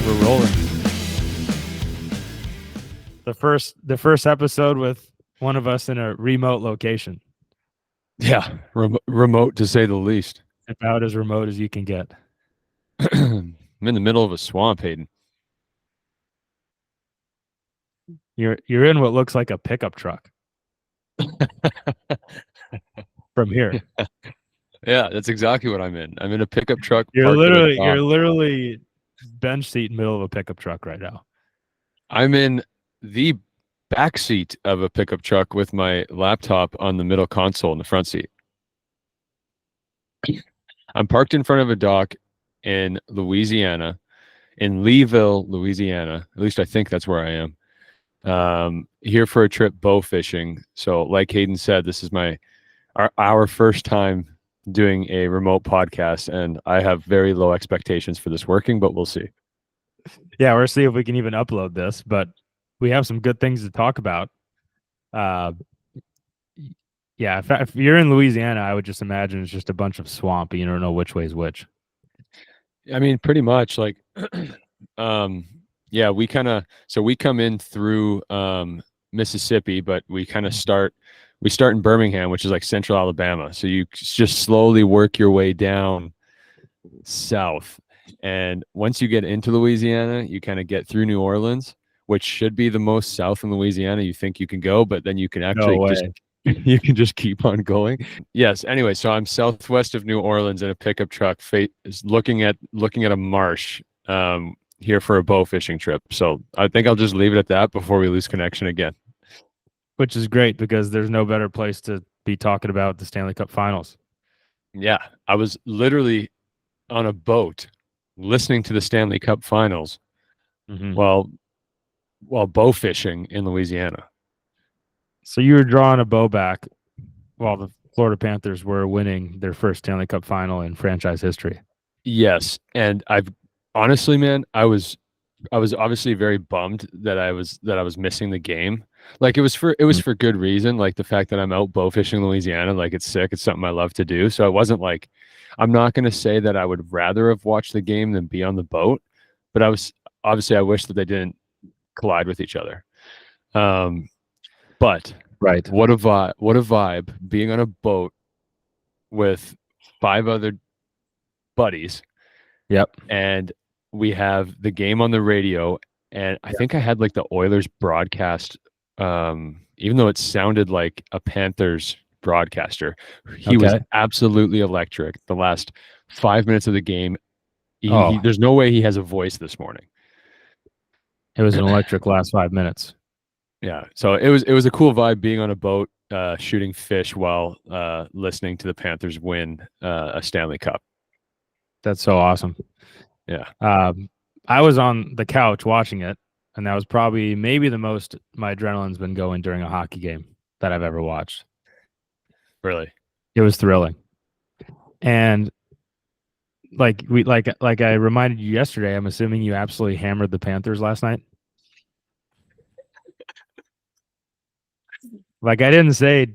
We're rolling. The first episode with one of us in a remote location. Yeah, remote to say the least. About as remote as you can get. I'm in the middle of a swamp, Hayden. You're in what looks like a pickup truck. From here. Yeah, that's exactly what I'm in. I'm in a pickup truck. You're literally bench seat in the middle of a pickup truck right now. I'm in the back seat of a pickup truck with my laptop on the middle console in the front seat. I'm parked in front of a dock in Louisiana, in Leeville, Louisiana. At least I think that's where I am. Here for a trip bow fishing. So like Hayden said, this is our first time doing a remote podcast, and I have very low expectations for this working, but we'll see. Yeah, we'll see if we can even upload this, but we have some good things to talk about. Yeah, if you're in Louisiana, I would just imagine it's just a bunch of swamp. You don't know which way is which. I mean, pretty much like, yeah, we come in through Mississippi, but we kind of start in Birmingham, which is like central Alabama. So you just slowly work your way down south. And once you get into Louisiana, you kind of get through New Orleans, which should be the most south in Louisiana you think you can go, but then you can actually you can just keep on going. Yes. Anyway, so I'm southwest of New Orleans in a pickup truck, looking at a marsh here for a bow fishing trip. So I think I'll just leave it at that before we lose connection again. Which is great because there's no better place to be talking about the Stanley Cup Finals. Yeah, I was literally on a boat listening to the Stanley Cup Finals while bow fishing in Louisiana. So you were drawing a bow back while the Florida Panthers were winning their first Stanley Cup Final in franchise history. Yes, and I've honestly, man, I was obviously very bummed that I was missing the game. Like it was for good reason. Like the fact that I'm out bow fishing in Louisiana, like it's sick. It's something I love to do. So it wasn't like, I'm not going to say that I would rather have watched the game than be on the boat, but I wish that they didn't collide with each other. But right, what a vibe being on a boat with 5 other buddies. Yep. And we have the game on the radio, and I think I had like the Oilers broadcast, even though it sounded like a Panthers broadcaster. He was absolutely electric. The last 5 minutes of the game, there's no way he has a voice this morning. It was an electric last 5 minutes. Yeah, so it was a cool vibe being on a boat, shooting fish while listening to the Panthers win a Stanley Cup. That's so awesome. Yeah. I was on the couch watching it, and that was probably maybe the most my adrenaline's been going during a hockey game that I've ever watched. Really? It was thrilling. And like I reminded you yesterday, I'm assuming you absolutely hammered the Panthers last night. Like I didn't say,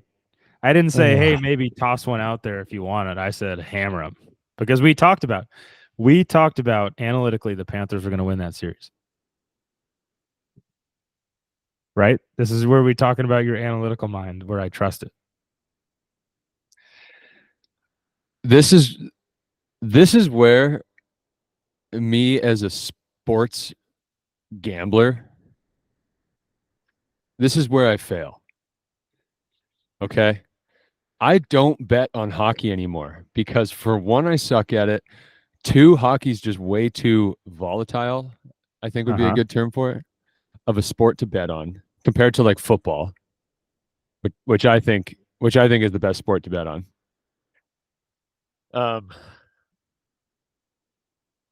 hey, maybe toss one out there if you want it. I said hammer them because we talked about analytically the Panthers are going to win that series. Right? This is where we're talking about your analytical mind, where I trust it. This is where me as a sports gambler, this is where I fail. Okay? I don't bet on hockey anymore because for one, I suck at it. 2, hockey's just way too volatile, I think would be a good term for it, of a sport to bet on compared to like football, which I think is the best sport to bet on.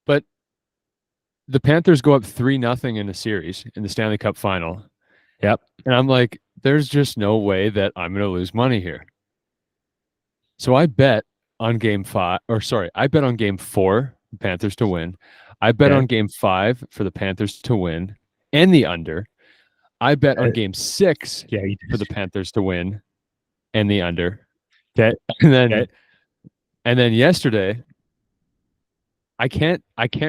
But the Panthers go up 3-0 in a series in the Stanley Cup Final. Yep. And I'm like, there's just no way that I'm going to lose money here. So I bet on game 4, the Panthers to win. I bet on game 5 for the Panthers to win and the under. I bet on game 6 for the Panthers to win and the under. Okay. And then yesterday, I can't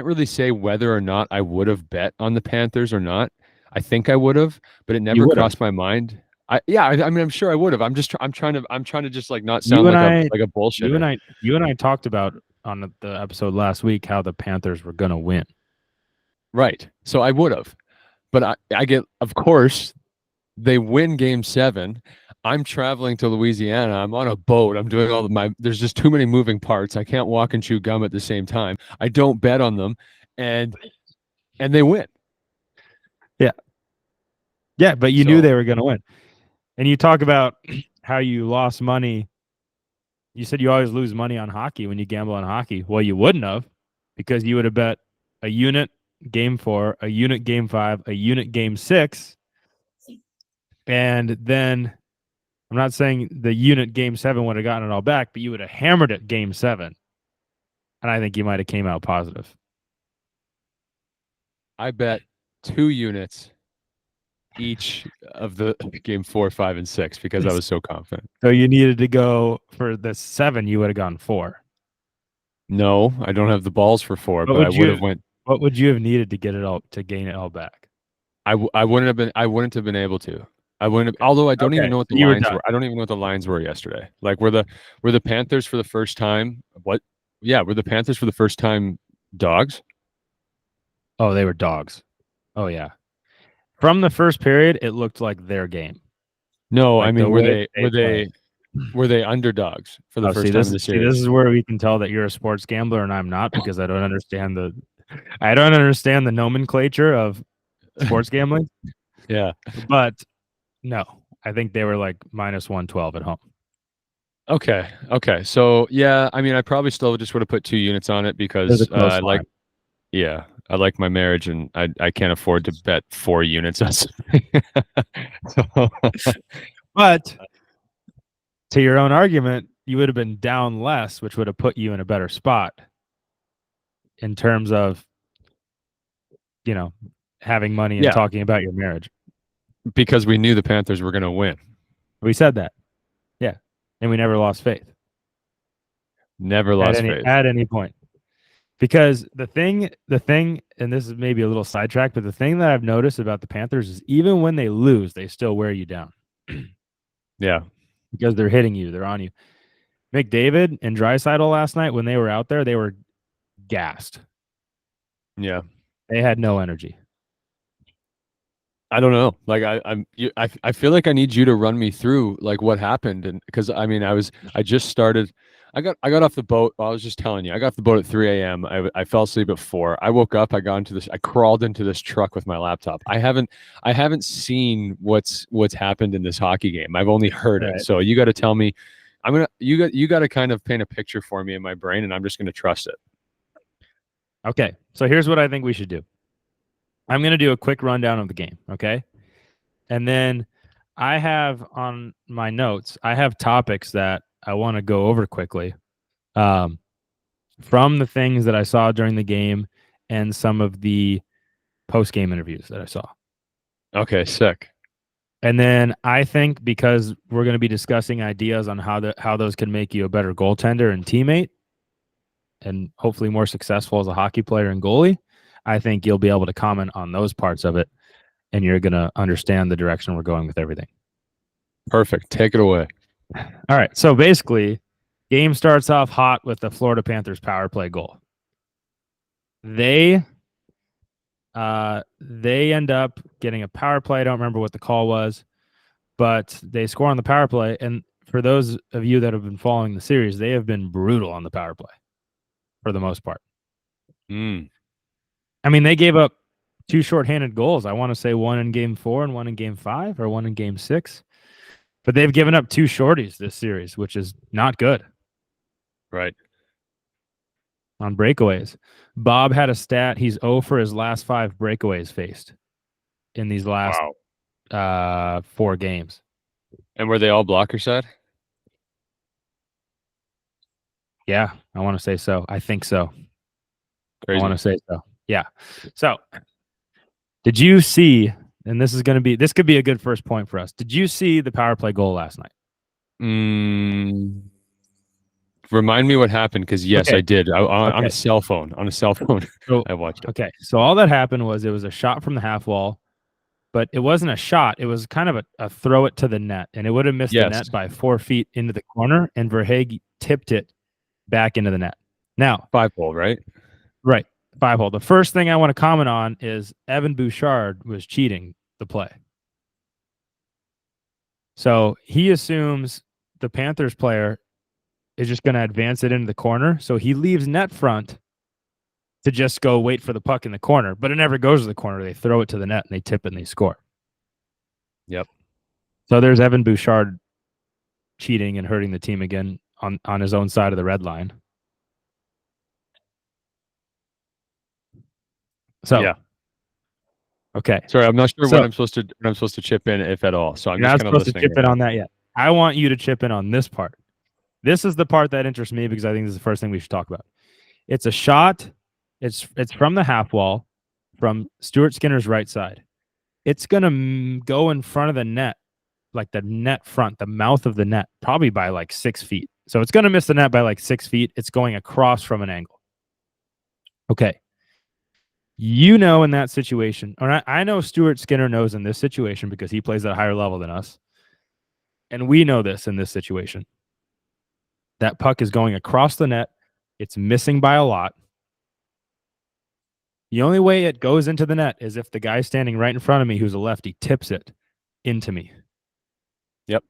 really say whether or not I would have bet on the Panthers or not. I think I would have, but it You never would have. crossed my mind. I mean, I'm sure I would have. I'm trying to just like not You sound and like a I, bullshitter. you and I talked about on the episode last week how the Panthers were going to win. Right. So I would have. But I get, of course, they win game 7. I'm traveling to Louisiana. I'm on a boat. I'm doing there's just too many moving parts. I can't walk and chew gum at the same time. I don't bet on them, and they win. Yeah. Yeah, but you knew So they were going to win. And you talk about how you lost money. You said you always lose money on hockey when you gamble on hockey. Well, you wouldn't have, because you would have bet a unit game 4, a unit game 5, a unit game 6. And then I'm not saying the unit game 7 would have gotten it all back, but you would have hammered it game 7. And I think you might have came out positive. I bet 2 units each of the game 4, 5, and 6 because I was so confident. So you needed to go for the 7, you would have gone 4. No, I don't have the balls for 4, What but I would would have went. What would you have needed to get it all, to gain it all back? I wouldn't have been. I wouldn't have been able to. I wouldn't have, although I don't even know what the you were lines done. were. I don't even know what the lines were yesterday. Like were the Panthers for the first time? What? Yeah, were the Panthers for the first time dogs? Oh, they were dogs. Oh yeah. From the first period, it looked like their game. No, Like I mean the way played. were they underdogs for the first time in the series? This is where we can tell that you're a sports gambler and I'm not, because I don't understand the nomenclature of sports gambling. Yeah. But no, I think they were like minus 112 at home. Okay. Okay. So yeah, I mean, I probably still just would have put 2 units on it because I like. Yeah, I like my marriage, and I can't afford to bet 4 units on something. So, but to your own argument, you would have been down less, which would have put you in a better spot in terms of, having money and yeah, talking about your marriage. because we knew the Panthers were going to win. We said that. Yeah. And we never lost faith. Never lost faith. At any point. Because the thing, and this is maybe a little sidetrack, but the thing that I've noticed about the Panthers is even when they lose, they still wear you down. Yeah. Because they're hitting you. They're on you. McDavid and Draisaitl last night, when they were out there, they were gassed. Yeah. They had no energy. I don't know. Like I feel like I need you to run me through like what happened, and because I mean I just started. I got off the boat. Well, I was just telling you. I got off the boat at 3 a.m. I fell asleep at 4. I woke up. I crawled into this truck with my laptop. I haven't seen what's happened in this hockey game. I've only heard it. So you got to tell me. You got to kind of paint a picture for me in my brain, and I'm just going to trust it. Okay. So here's what I think we should do. I'm going to do a quick rundown of the game, okay? And then I have on my notes, I have topics that I want to go over quickly from the things that I saw during the game and some of the post-game interviews that I saw. Okay, sick. And then I think, because we're going to be discussing ideas on how those can make you a better goaltender and teammate and hopefully more successful as a hockey player and goalie, I think you'll be able to comment on those parts of it, and you're going to understand the direction we're going with everything. Perfect. Take it away. All right. So basically, game starts off hot with the Florida Panthers power play goal. They end up getting a power play. I don't remember what the call was, but they score on the power play. And for those of you that have been following the series, they have been brutal on the power play for the most part. I mean, they gave up 2 shorthanded goals. I want to say 1 in game 4 and 1 in game 5, or 1 in game 6. But they've given up 2 shorties this series, which is not good. Right. On breakaways. Bob had a stat. He's 0 for his last 5 breakaways faced in these last 4 games. And were they all blocker side? Yeah, I want to say so. I think so. Crazy. I want to say so. Yeah. So, did you see, and this could be a good first point for us. Did you see the power play goal last night? remind me what happened, because yes, Okay. I did. On Okay. a cell phone. So, I watched it. okay. So all that happened was it was a shot from the half wall, but it wasn't a shot. It was kind of a throw it to the net, and it would have missed the Yes, net by 4 feet into the corner, and Verhaeghe tipped it back into the net. Now, 5-hole, right? right, 5-hole. The first thing I want to comment on is Evan Bouchard was cheating the play. So he assumes the Panthers player is just going to advance it into the corner. So he leaves net front to just go wait for the puck in the corner, but it never goes to the corner. They throw it to the net and they tip it and they score. Yep. So there's Evan Bouchard cheating and hurting the team again on his own side of the red line. So yeah. Okay. Sorry, I'm not sure So- what I'm supposed to chip in, if at all. So I'm You're just not kind of supposed to listening. chip in on that yet. I want you to chip in on this part. This is the part that interests me because I think this is the first thing we should talk about. It's a shot. It's from the half wall, from Stuart Skinner's right side. It's going to go in front of the net, like the net front, the mouth of the net, probably by like 6 feet. So it's going to miss the net by like 6 feet. It's going across from an angle. Okay. You know, in that situation, or I know Stuart Skinner knows in this situation because he plays at a higher level than us. And we know this in this situation. That puck is going across the net. It's missing by a lot. The only way it goes into the net is if the guy standing right in front of me, who's a lefty, tips it into me. Yep.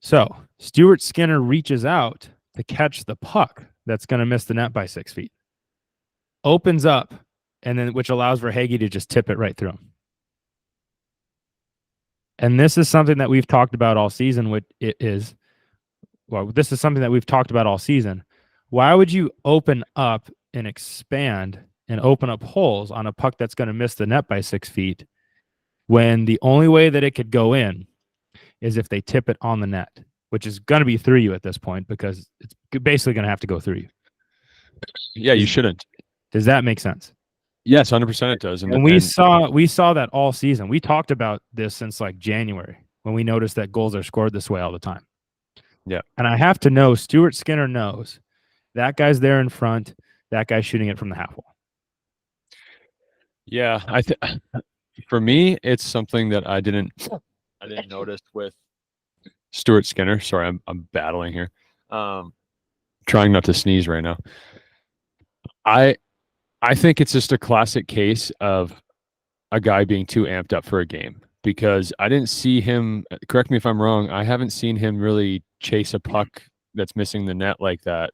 So Stuart Skinner reaches out to catch the puck that's going to miss the net by 6 feet. Opens up, and then which allows Verhaeghe to just tip it right through him. And this is something that we've talked about all season. This is something that we've talked about all season. Why would you open up and expand and open up holes on a puck that's going to miss the net by 6 feet when the only way that it could go in is if they tip it on the net, which is going to be through you at this point because it's basically going to have to go through you. Yeah, you shouldn't. Does that make sense? Yes, 100% it does. And we saw that all season. We talked about this since like January when we noticed that goals are scored this way all the time. Yeah. And I have to know Stuart Skinner knows that guy's there in front, that guy's shooting it from the half wall. Yeah, for me, it's something that I didn't notice with Stuart Skinner. Sorry, I'm battling here. Trying not to sneeze right now. I think it's just a classic case of a guy being too amped up for a game, because I didn't see him, correct me if I'm wrong, I haven't seen him really chase a puck that's missing the net like that.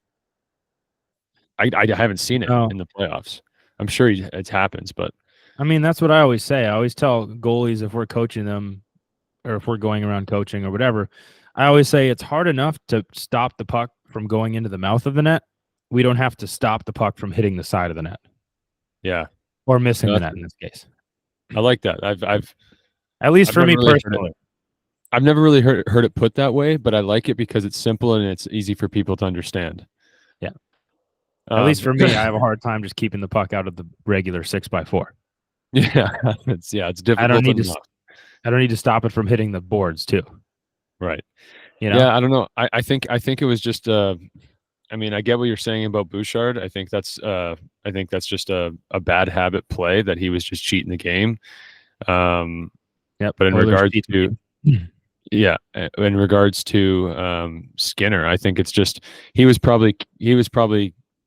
I haven't seen it in the playoffs. I'm sure it happens, but I mean, that's what I always say. I always tell goalies if we're coaching them or if we're going around coaching or whatever, I always say it's hard enough to stop the puck from going into the mouth of the net. We don't have to stop the puck from hitting the side of the net. Yeah. Or missing the net in this case. I like that. I've at least for me personally. I've never really heard it put that way, but I like it because it's simple and it's easy for people to understand. Yeah. At least for me, I have a hard time just keeping the puck out of the regular 6x4. Yeah, it's difficult. I don't need to stop it from hitting the boards too. Right. You know? Yeah, I don't know. I think it was just I mean, I get what you're saying about Bouchard. I think that's just a bad habit play that he was just cheating the game. Yep. But in regards to Skinner, I think it's just he was probably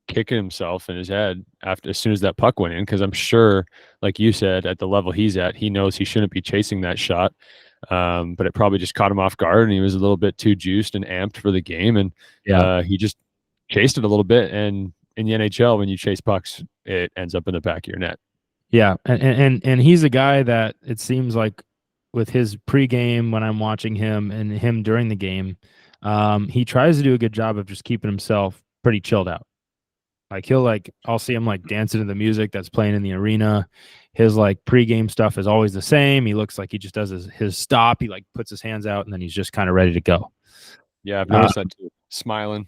kicking himself in his head as soon as that puck went in, because I'm sure, like you said, at the level he's at, he knows he shouldn't be chasing that shot. But it probably just caught him off guard, and he was a little bit too juiced and amped for the game, and he just chased it a little bit. And in the NHL, when you chase pucks, it ends up in the back of your net. Yeah, and he's a guy that it seems like with his pregame when I'm watching him and him during the game, he tries to do a good job of just keeping himself pretty chilled out. Like I'll see him like dancing to the music that's playing in the arena. His like pregame stuff is always the same. He looks like he just does his stop. He like puts his hands out and then he's just kind of ready to go. Yeah, I've noticed that too. Smiling.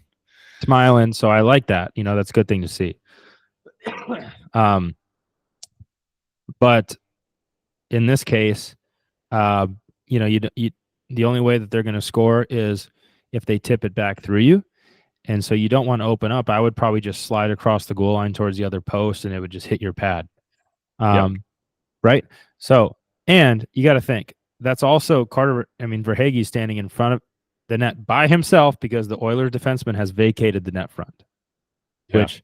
So I like that. You know, that's a good thing to see. But in this case, you know, the only way that they're going to score is if they tip it back through you. And so you don't want to open up. I would probably just slide across the goal line towards the other post, and it would just hit your pad. Right? So, and you got to think, that's also Verhaeghe standing in front of the net by himself because the Oilers defenseman has vacated the net front, which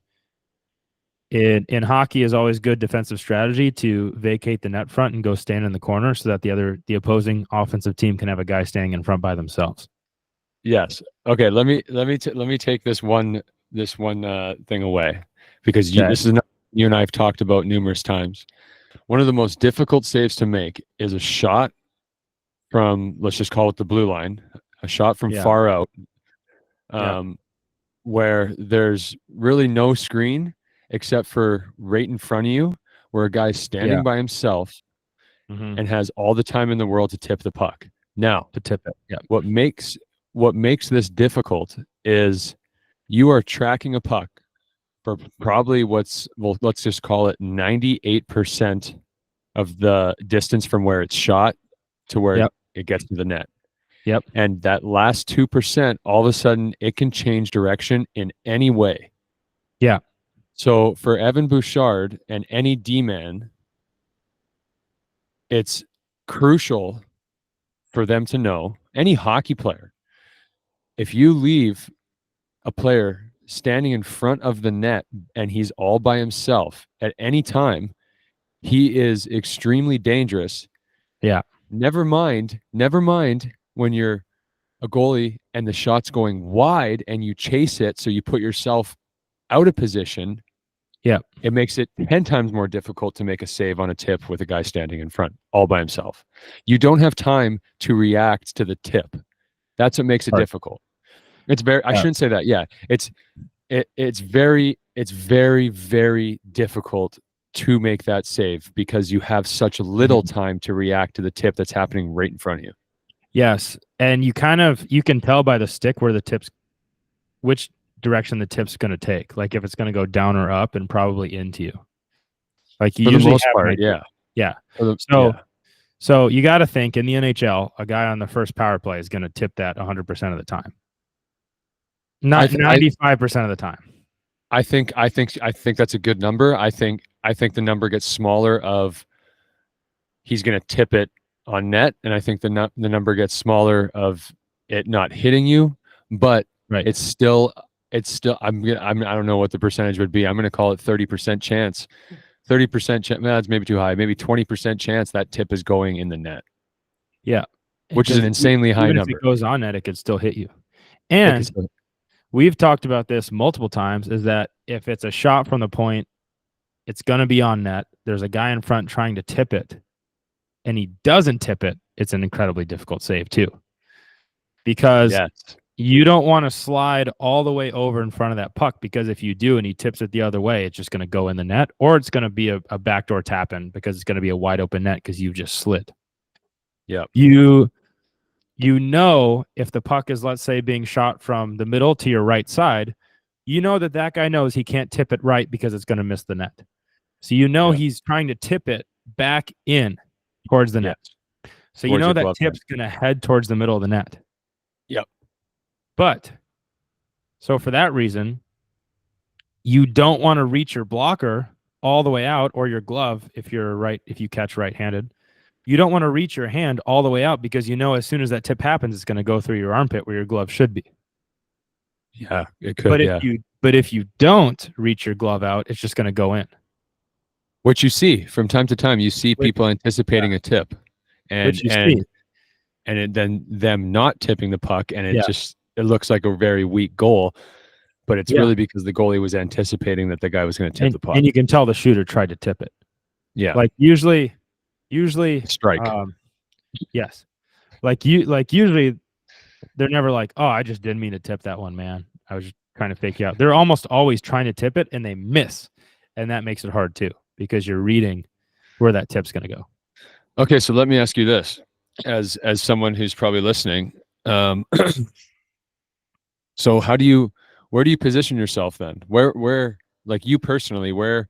in hockey is always good defensive strategy to vacate the net front and go stand in the corner so that the opposing offensive team can have a guy standing in front by themselves. Yes. Okay. Let me take this one thing away, because this is not, you and I have talked about numerous times. One of the most difficult saves to make is a shot from, let's just call it the blue line, a shot from far out, where there's really no screen except for right in front of you, where a guy's standing by himself and has all the time in the world to tip the puck. Now, to tip it. Yeah. What makes this difficult is you are tracking a puck for probably let's just call it 98% of the distance from where it's shot to where it gets to the net. Yep. And that last 2%, all of a sudden, it can change direction in any way. Yeah. So for Evan Bouchard and any D-man, it's crucial for them to know, any hockey player, if you leave a player standing in front of the net and he's all by himself at any time, he is extremely dangerous. Yeah. Never mind when you're a goalie and the shot's going wide and you chase it, so you put yourself out of position. Yeah. It makes it 10 times more difficult to make a save on a tip with a guy standing in front all by himself. You don't have time to react to the tip. That's what makes it difficult. It's very, I shouldn't say that. Yeah. It's very, very difficult to make that save because you have such little time to react to the tip that's happening right in front of you. Yes. And you can tell by the stick which direction the tip's going to take. Like if it's going to go down or up, and probably into you. Like you for the usually most part, yeah. So you got to think, in the NHL, a guy on the first power play is going to tip that 100% of the time. Not 95% of the time. I think that's a good number. I think the number gets smaller of he's going to tip it on net, and I think the number gets smaller of it not hitting you. But it's still I don't know what the percentage would be. I'm going to call it 30% chance. 30% chance. That's maybe too high. Maybe 20% chance that tip is going in the net. Yeah, which is an insanely high number. If it goes on net, it could still hit you. And we've talked about this multiple times, is that if it's a shot from the point, it's going to be on net. There's a guy in front trying to tip it, and he doesn't tip it. It's an incredibly difficult save too, because you don't want to slide all the way over in front of that puck, because if you do and he tips it the other way, it's just going to go in the net, or it's going to be a backdoor tap in because it's going to be a wide open net because you've just slid. Yeah. You know, if the puck is, let's say, being shot from the middle to your right side, you know that guy knows he can't tip it right because it's going to miss the net. So you know he's trying to tip it back in towards the net. So you know that tip's going to head towards the middle of the net. Yep. But so for that reason, you don't want to reach your blocker all the way out, or your glove if you catch right-handed. You don't want to reach your hand all the way out, because you know as soon as that tip happens, it's going to go through your armpit where your glove should be. Yeah, it could. But if you don't reach your glove out, it's just going to go in. Which you see from time to time. You see people anticipating a tip, and then them not tipping the puck, and it looks like a very weak goal, but it's really because the goalie was anticipating that the guy was going to tip the puck. And you can tell the shooter tried to tip it. Yeah, like usually strike. Yes, like usually they're never like, oh, I just didn't mean to tip that one, man. I was just trying to fake you out. They're almost always trying to tip it, and they miss, and that makes it hard too, because you're reading where that tip's going to go. Okay, so let me ask you this, as someone who's probably listening. So where do you position yourself then? Where like you personally, where,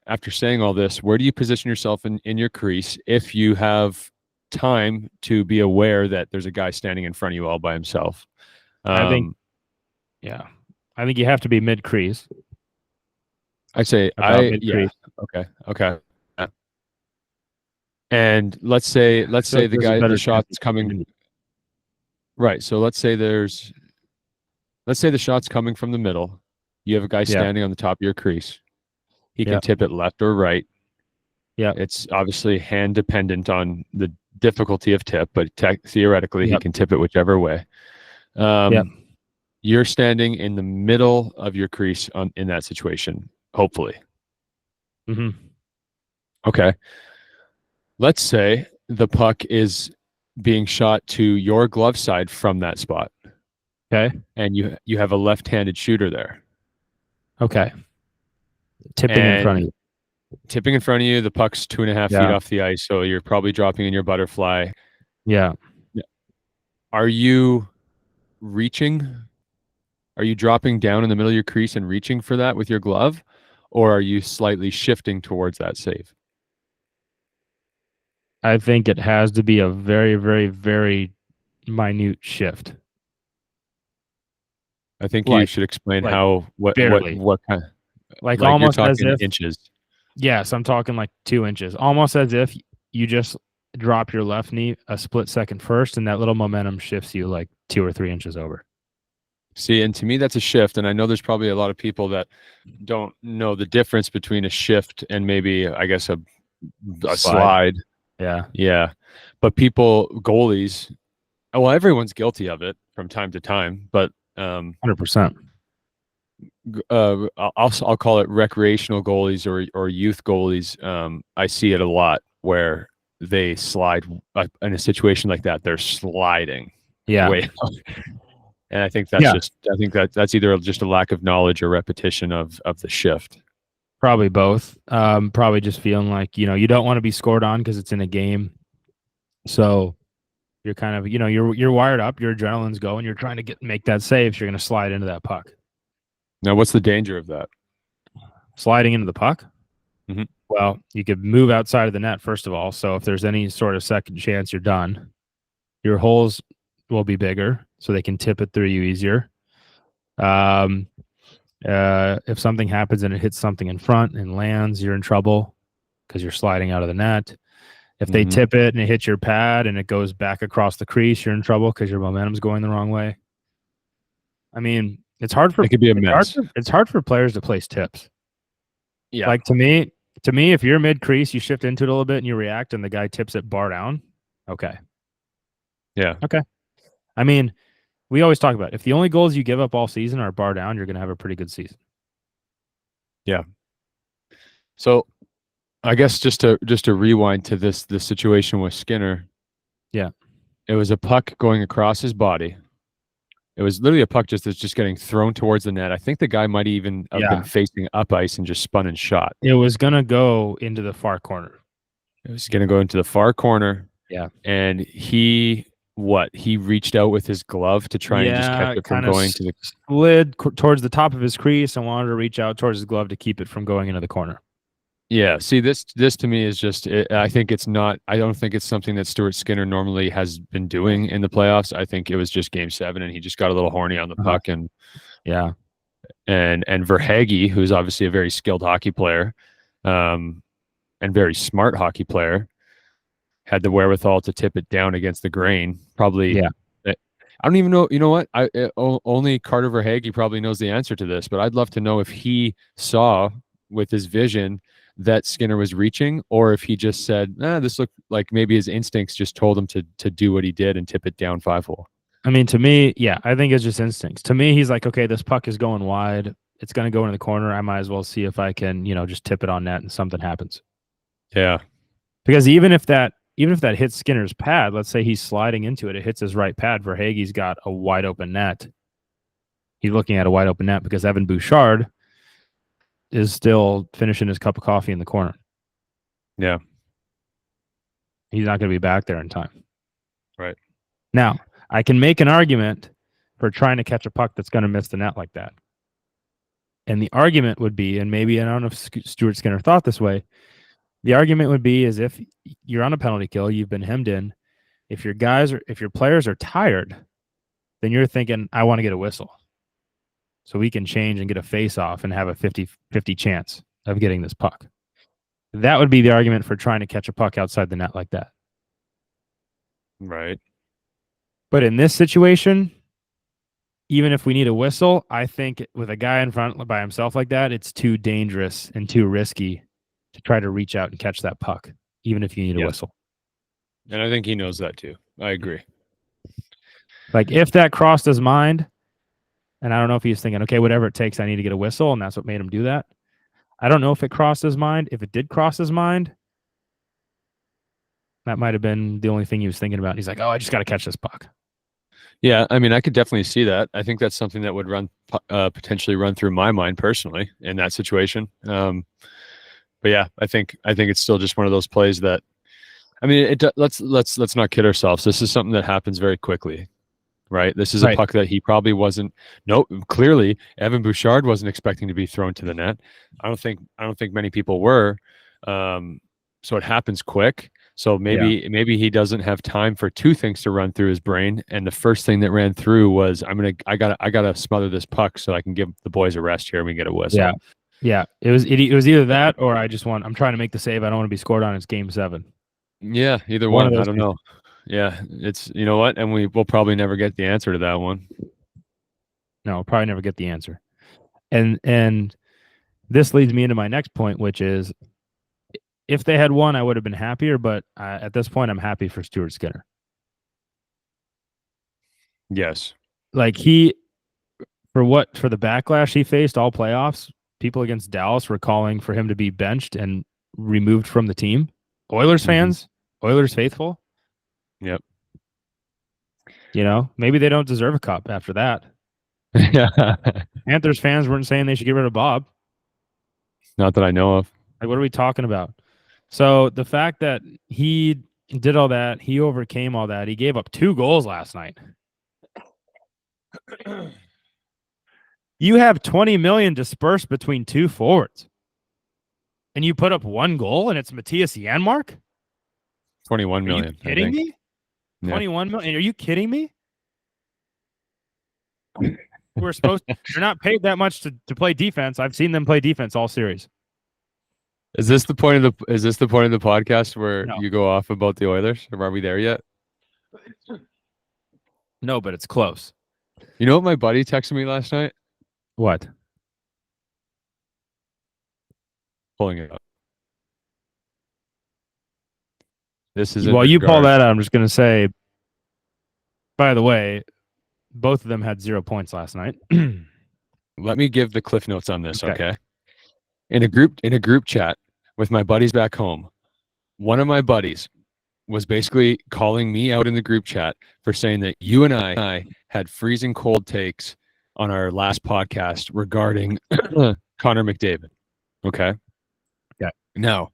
after saying all this, where do you position yourself in your crease if you have time to be aware that there's a guy standing in front of you all by himself? I think, I think you have to be mid crease. I say About mid yeah. crease. Okay. And let's say I feel like the there's a better the chance shot's coming right. So let's say the shot's coming from the middle. You have a guy Yeah. standing on the top of your crease. He can Yeah. tip it left or right. Yeah. It's obviously hand dependent on the difficulty of tip, but theoretically he Yep. can tip it whichever way. Yep. You're standing in the middle of your crease in that situation, hopefully. Mm-hmm. Okay. Let's say the puck is being shot to your glove side from that spot, Okay. and you have a left-handed shooter there. Okay. Tipping in front of And you. tipping in front of you, the puck's 2.5 feet Yeah. off the ice, so you're probably dropping in your butterfly. Yeah. Are you reaching? Are you dropping down in the middle of your crease and reaching for that with your glove, or are you slightly shifting towards that save? I think it has to be a very, very, very minute shift. I think you Like, should explain like how barely. what kind, Like like you're almost as talking if, inches. yes, I'm talking like 2 inches. Almost as if you just drop your left knee a split second first, and that little momentum shifts you like 2 or 3 inches over. See, and to me that's a shift, and I know there's probably a lot of people that don't know the difference between a shift and maybe I guess a slide. Yeah. Yeah. But goalies, well, everyone's guilty of it from time to time, but 100%. I'll call it recreational goalies or youth goalies. I see it a lot where they slide in a situation like that. They're sliding Yeah. way up. And I think Yeah. I think that's either just a lack of knowledge or repetition of the shift. Probably both. Probably just feeling like, you don't want to be scored on because it's in a game. So you're kind of, you're wired up, your adrenaline's going, you're trying to make that save. So you're going to slide into that puck. Now, what's the danger of that? Sliding into the puck? Mhm. Well, you could move outside of the net, first of all. So if there's any sort of second chance, you're done. Your holes will be bigger, so they can tip it through you easier. If something happens and it hits something in front and lands, you're in trouble because you're sliding out of the net. If they tip it and it hits your pad and it goes back across the crease, you're in trouble because your momentum's going the wrong way. I mean, it's hard for It could be a mess. It's hard for players to place tips. Yeah. Like to me, if you're mid crease, you shift into it a little bit and you react, and the guy tips it bar down. Okay. Yeah. Okay. I mean, we always talk about if the only goals you give up all season are bar down, you're going to have a pretty good season. Yeah. So I guess just to rewind to this situation with Skinner. Yeah. It was a puck going across his body. It was literally a puck that's just getting thrown towards the net. I think the guy might even have been facing up ice and just spun and shot. It was going to go into the far corner. It was going to go into the far corner. Yeah. And he reached out with his glove to try and just catch it from going to the slid towards the top of his crease and wanted to reach out towards his glove to keep it from going into the corner. Yeah. See, this to me is just, I think it's not, I don't think it's something that Stuart Skinner normally has been doing in the playoffs. I think it was just game 7 and he just got a little horny on the puck and Verhaeghe, who's obviously a very skilled hockey player, and very smart hockey player, had the wherewithal to tip it down against the grain. Probably. Yeah. I don't even know. You know what? Only Carter Verhaeghe probably knows the answer to this, but I'd love to know if he saw with his vision that Skinner was reaching, or if he just said, this looked like maybe his instincts just told him to do what he did and tip it down 5-hole. I mean, to me, I think it's just instincts. To me, he's like, okay, this puck is going wide. It's going to go into the corner. I might as well see if I can, just tip it on net and something happens. Yeah. Because even if that hits Skinner's pad, let's say he's sliding into it, it hits his right pad. Verhaeghe's got a wide open net. He's looking at a wide open net because Evan Bouchard is still finishing his cup of coffee in the corner. Yeah. He's not going to be back there in time. Right. Now, I can make an argument for trying to catch a puck that's going to miss the net like that. And the argument would be, and maybe I don't know if Stuart Skinner thought this way, the argument would be is if you're on a penalty kill, you've been hemmed in, if your players are tired, then you're thinking, I want to get a whistle. so we can change and get a face off and have a 50-50 chance of getting this puck. That would be the argument for trying to catch a puck outside the net like that. Right. But in this situation, even if we need a whistle, I think with a guy in front by himself like that, it's too dangerous and too risky to try to reach out and catch that puck, even if you need a whistle. And I think he knows that too. I agree. Like if that crossed his mind, and I don't know if he's thinking, okay, whatever it takes, I need to get a whistle, and that's what made him do that. I don't know if it crossed his mind. If it did cross his mind, that might have been the only thing he was thinking about. He's like, oh, I just got to catch this puck. Yeah, I mean, I could definitely see that. I think that's something that would potentially run through my mind personally in that situation. But yeah, I think it's still just one of those plays that, I mean, let's not kid ourselves. This is something that happens very quickly, right? This is a puck that he probably wasn't. No, clearly Evan Bouchard wasn't expecting to be thrown to the net. I don't think many people were. So it happens quick. So maybe he doesn't have time for two things to run through his brain, and the first thing that ran through was I gotta smother this puck so I can give the boys a rest here and we get a whistle. Yeah. It was either that or I'm trying to make the save. I don't want to be scored on. It's game 7. Yeah, either one. I don't know. Yeah, it's, you know what, and we'll probably never get the answer to that one. No, we'll probably never get the answer. And this leads me into my next point, which is, if they had won, I would have been happier, but at this point, I'm happy for Stuart Skinner. Yes. Like for the backlash he faced all playoffs, people against Dallas were calling for him to be benched and removed from the team. Oilers fans, Oilers faithful. Yep. You know, maybe they don't deserve a cup after that. Yeah. Panthers fans weren't saying they should get rid of Bob. Not that I know of. Like, what are we talking about? So the fact that he did all that, he overcame all that. He gave up 2 goals last night. You have $20 million dispersed between 2 forwards, and you put up 1 goal, and it's Matthias Janmark. 21 million. Are you kidding me? 21 million. Are you kidding me? You're not paid that much to play defense. I've seen them play defense all series. Is this the point of the podcast where you go off about the Oilers? Or are we there yet? No, but it's close. You know what my buddy texted me last night? What? Pulling it up. This is while you pull that out, I'm just going to say, by the way, both of them had 0 points last night. Let me give the cliff notes on this, okay? In a group chat with my buddies back home, one of my buddies was basically calling me out in the group chat for saying that you and I had freezing cold takes on our last podcast regarding Connor McDavid. Okay? Yeah. Now,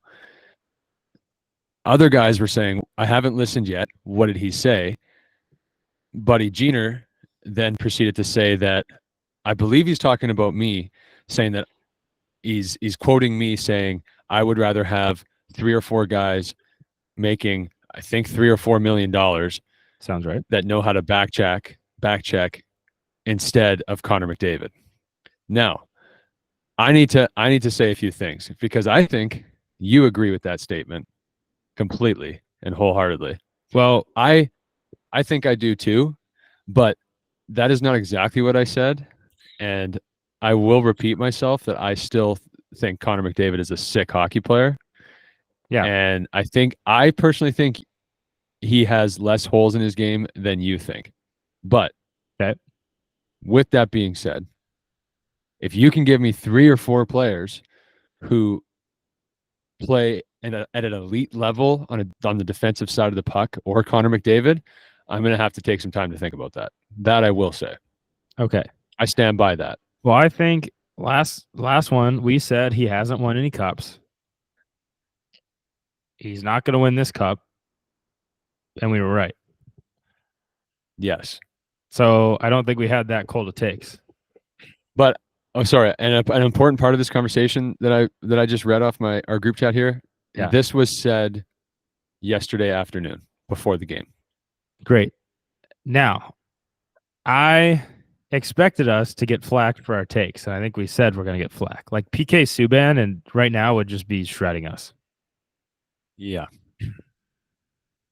other guys were saying, I haven't listened yet. What did he say? Buddy Jeaner then proceeded to say that I believe he's talking about me, saying that he's quoting me saying I would rather have 3 or 4 guys making, I think, $3 or $4 million. Sounds right. That know how to back check instead of Connor McDavid. Now, I need to say a few things because I think you agree with that statement completely and wholeheartedly. Well, I think I do too, but that is not exactly what I said. And I will repeat myself that I still think Connor McDavid is a sick hockey player. Yeah. And I personally think he has less holes in his game than you think. But with that being said, if you can give me 3 or 4 players who play at an elite level on the defensive side of the puck or Connor McDavid, I'm going to have to take some time to think about that. That I will say. Okay. I stand by that. Well, I think last one, we said he hasn't won any cups. He's not going to win this cup. And we were right. Yes. So I don't think we had that cold of takes. But sorry, and an important part of this conversation that I just read off our group chat here. Yeah. This was said yesterday afternoon before the game. Great. Now, I expected us to get flack for our takes, and I think we said we're going to get flack. Like PK Subban, and right now would just be shredding us. Yeah.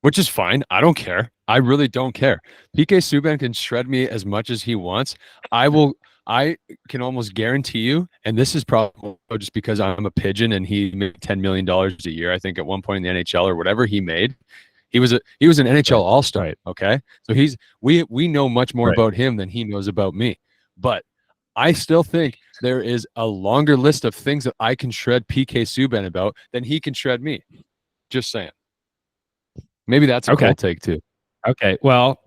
Which is fine. I don't care. I really don't care. PK Subban can shred me as much as he wants. I can almost guarantee you, and this is probably just because I'm a pigeon and he made $10 million a year, I think, at one point in the NHL or whatever he made. He was an NHL All-Star. Right. Okay. So we know much more about him than he knows about me. But I still think there is a longer list of things that I can shred PK Subban about than he can shred me. Just saying. Maybe that's a cool take too. Okay. Well,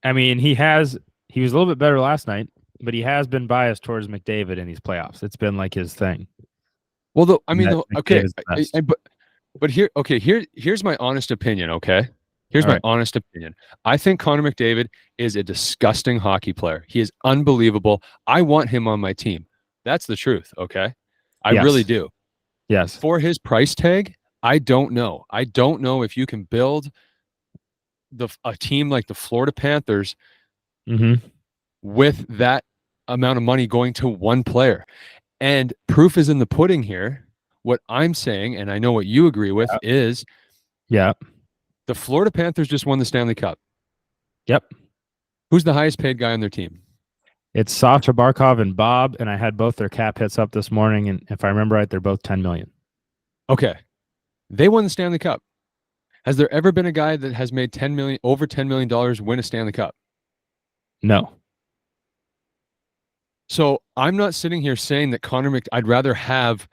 I mean, he was a little bit better last night, but he has been biased towards McDavid in these playoffs. It's been like his thing. Well, here's my honest opinion, okay? Here's my honest opinion. I think Connor McDavid is a disgusting hockey player. He is unbelievable. I want him on my team. That's the truth, okay? I really do. Yes. For his price tag, I don't know. I don't know if you can build a team like the Florida Panthers with that amount of money going to one player. And proof is in the pudding here. What I'm saying, and I know what you agree with, is the Florida Panthers just won the Stanley Cup. Yep. Who's the highest paid guy on their team? It's Sasha Barkov and Bob, and I had both their cap hits up this morning, and if I remember right, they're both $10 million. Okay. They won the Stanley Cup. Has there ever been a guy that has made over $10 million win a Stanley Cup? No. So I'm not sitting here saying that I'd rather have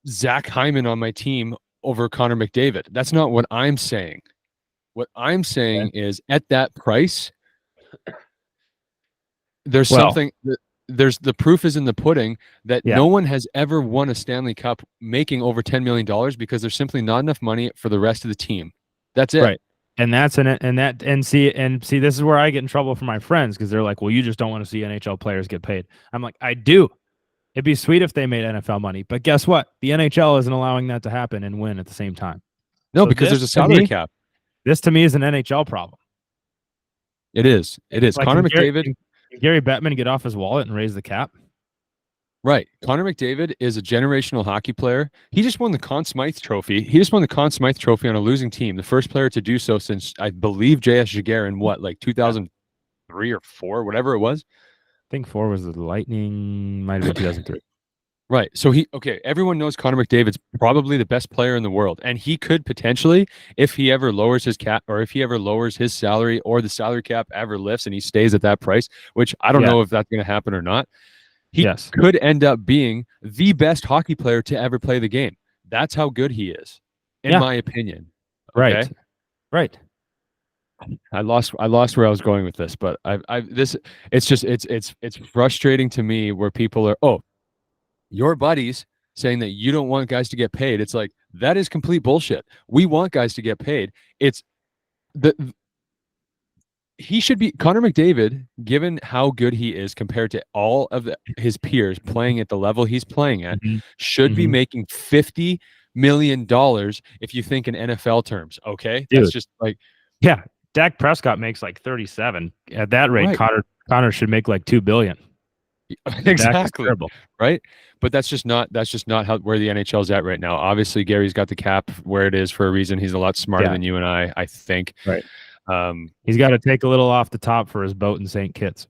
Zach Hyman on my team over Connor McDavid. That's not what I'm saying. What I'm saying is at that price, there's something the proof is in the pudding that no one has ever won a Stanley Cup making over $10 million because there's simply not enough money for the rest of the team. That's it. Right. And see, this is where I get in trouble from my friends because they're like, well, you just don't want to see NHL players get paid. I'm like, I do. It'd be sweet if they made NFL money, but guess what? The NHL isn't allowing that to happen and win at the same time. No, because there's a salary cap. This to me is an NHL problem. It is. It is. Like, Connor McDavid. Can Gary Bettman get off his wallet and raise the cap? Right. Connor McDavid is a generational hockey player. He just won the Conn Smythe Trophy. He just won the Conn Smythe Trophy on a losing team. The first player to do so since, I believe, J.S. Jaguar in 2003 or 4, whatever it was. I think 4 was the Lightning. Might have been 2003. Right. So everyone knows Connor McDavid's probably the best player in the world. And he could potentially, if he ever lowers his cap or if he ever lowers his salary or the salary cap ever lifts and he stays at that price, which I don't know if that's going to happen or not, he could end up being the best hockey player to ever play the game. That's how good he is, in my opinion. Okay? Right. I lost where I was going with this, but it's frustrating to me where people are, your buddies saying that you don't want guys to get paid. It's like, that is complete bullshit. We want guys to get paid. He should be Connor McDavid, given how good he is compared to all of his peers playing at the level he's playing at, should be making $50 million if you think in NFL terms. Okay. Dude. That's just like, Dak Prescott makes like 37. At that rate, Connor should make like $2 billion. Exactly. Right. But that's just not where the NHL is at right now. Obviously, Gary's got the cap where it is for a reason. He's a lot smarter than you and I think. Right. He's got to take a little off the top for his boat in St. Kitts.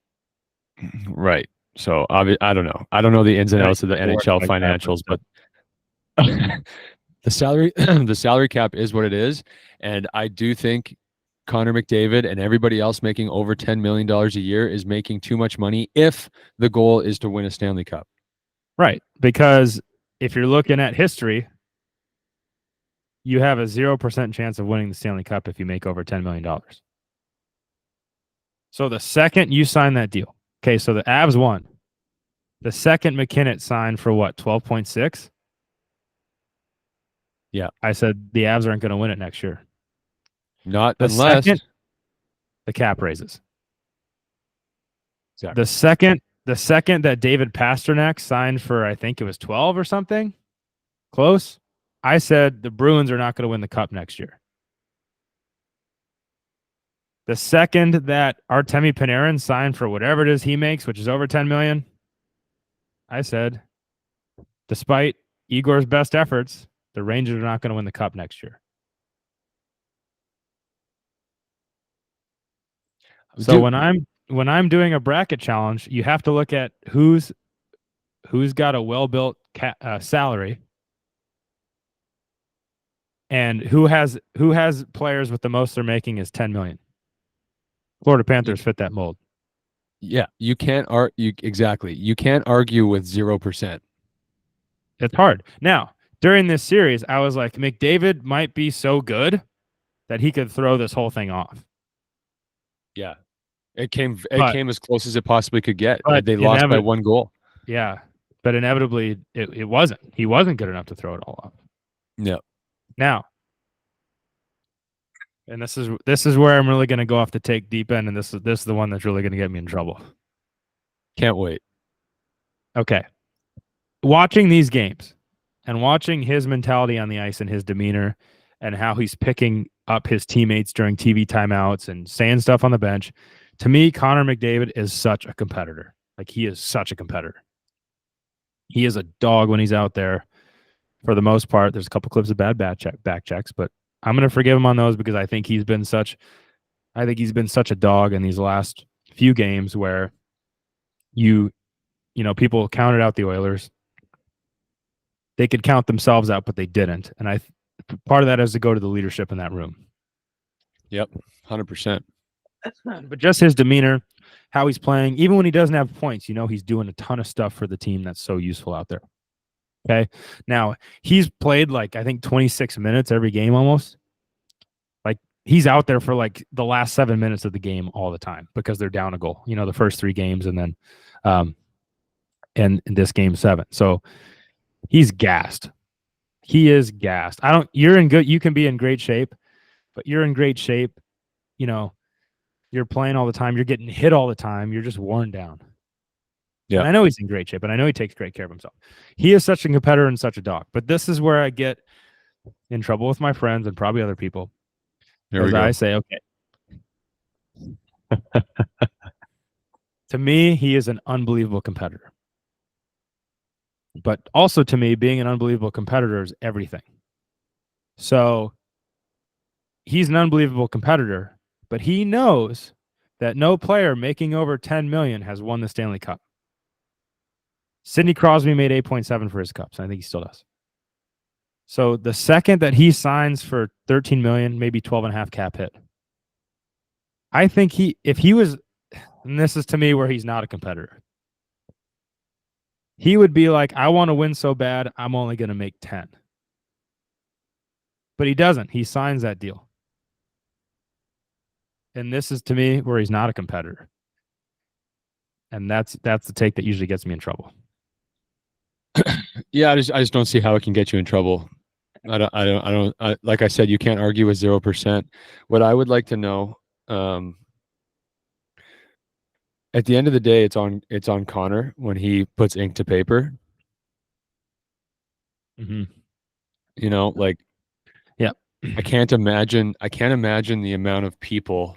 Right. So I don't know. I don't know the ins and outs of the NHL financials, but the salary cap is what it is. And I do think Connor McDavid and everybody else making over $10 million a year is making too much money if the goal is to win a Stanley Cup. Right. Because if you're looking at history, you have a 0% chance of winning the Stanley Cup if you make over $10 million. So the second you sign that deal, okay, so the Avs won. The second McKinnon signed for what, 12.6? Yeah. I said the Avs aren't going to win it next year. Not unless the cap raises. Exactly. The second that David Pastrnak signed for, I think it was 12 or something, close, I said the Bruins are not going to win the cup next year. The second that Artemi Panarin signed for whatever it is he makes, which is over 10 million, I said, despite Igor's best efforts, the Rangers are not going to win the cup next year. So when I'm doing a bracket challenge, you have to look at who's got a well-built salary and who has players with the most they're making is 10 million. Florida Panthers fit that mold. Yeah, you can't exactly. You can't argue with 0%. It's hard. Now, during this series, I was like, McDavid might be so good that he could throw this whole thing off. Yeah. It came as close as it possibly could get. They lost by 1 goal. Yeah. But inevitably it wasn't. He wasn't good enough to throw it all off. Yeah. Now, and this is where I'm really going to go off the take deep end, and this is the one that's really going to get me in trouble. Can't wait. Okay. Watching these games and watching his mentality on the ice and his demeanor and how he's picking up his teammates during TV timeouts and saying stuff on the bench, to me, Connor McDavid is such a competitor. Like, he is such a competitor. He is a dog when he's out there. For the most part, there's a couple clips of bad back checks, but I'm going to forgive him on those because I think he's been such a dog in these last few games where people counted out the Oilers. They could count themselves out, but they didn't. And part of that has to go to the leadership in that room. Yep, 100%. But just his demeanor, how he's playing, even when he doesn't have points, he's doing a ton of stuff for the team that's so useful out there. Okay. Now, he's played I think 26 minutes every game almost. Like, he's out there for the last 7 minutes of the game all the time because they're down a goal, the first 3 games and then and in this game 7. So he's gassed. He is gassed. You can be in great shape, but you're in great shape. You're playing all the time. You're getting hit all the time. You're just worn down. Yeah. And I know he's in great shape, and I know he takes great care of himself. He is such a competitor and such a dog. But this is where I get in trouble with my friends and probably other people. As I say, okay. To me, he is an unbelievable competitor. But also to me, being an unbelievable competitor is everything. So he's an unbelievable competitor, but he knows that no player making over 10 million has won the Stanley Cup. Sidney Crosby made 8.7 for his cups. And I think he still does. So the second that he signs for 13 million, maybe 12.5 cap hit, I think if he was, and this is to me where he's not a competitor, he would be like, I want to win so bad, I'm only going to make 10. But he doesn't. He signs that deal. And this is to me where he's not a competitor. And that's the take that usually gets me in trouble. Yeah, I just don't see how it can get you in trouble. I don't. Like I said, you can't argue with 0%. What I would like to know, at the end of the day, it's on Connor when he puts ink to paper. Mm-hmm. Yeah. I can't imagine the amount of people.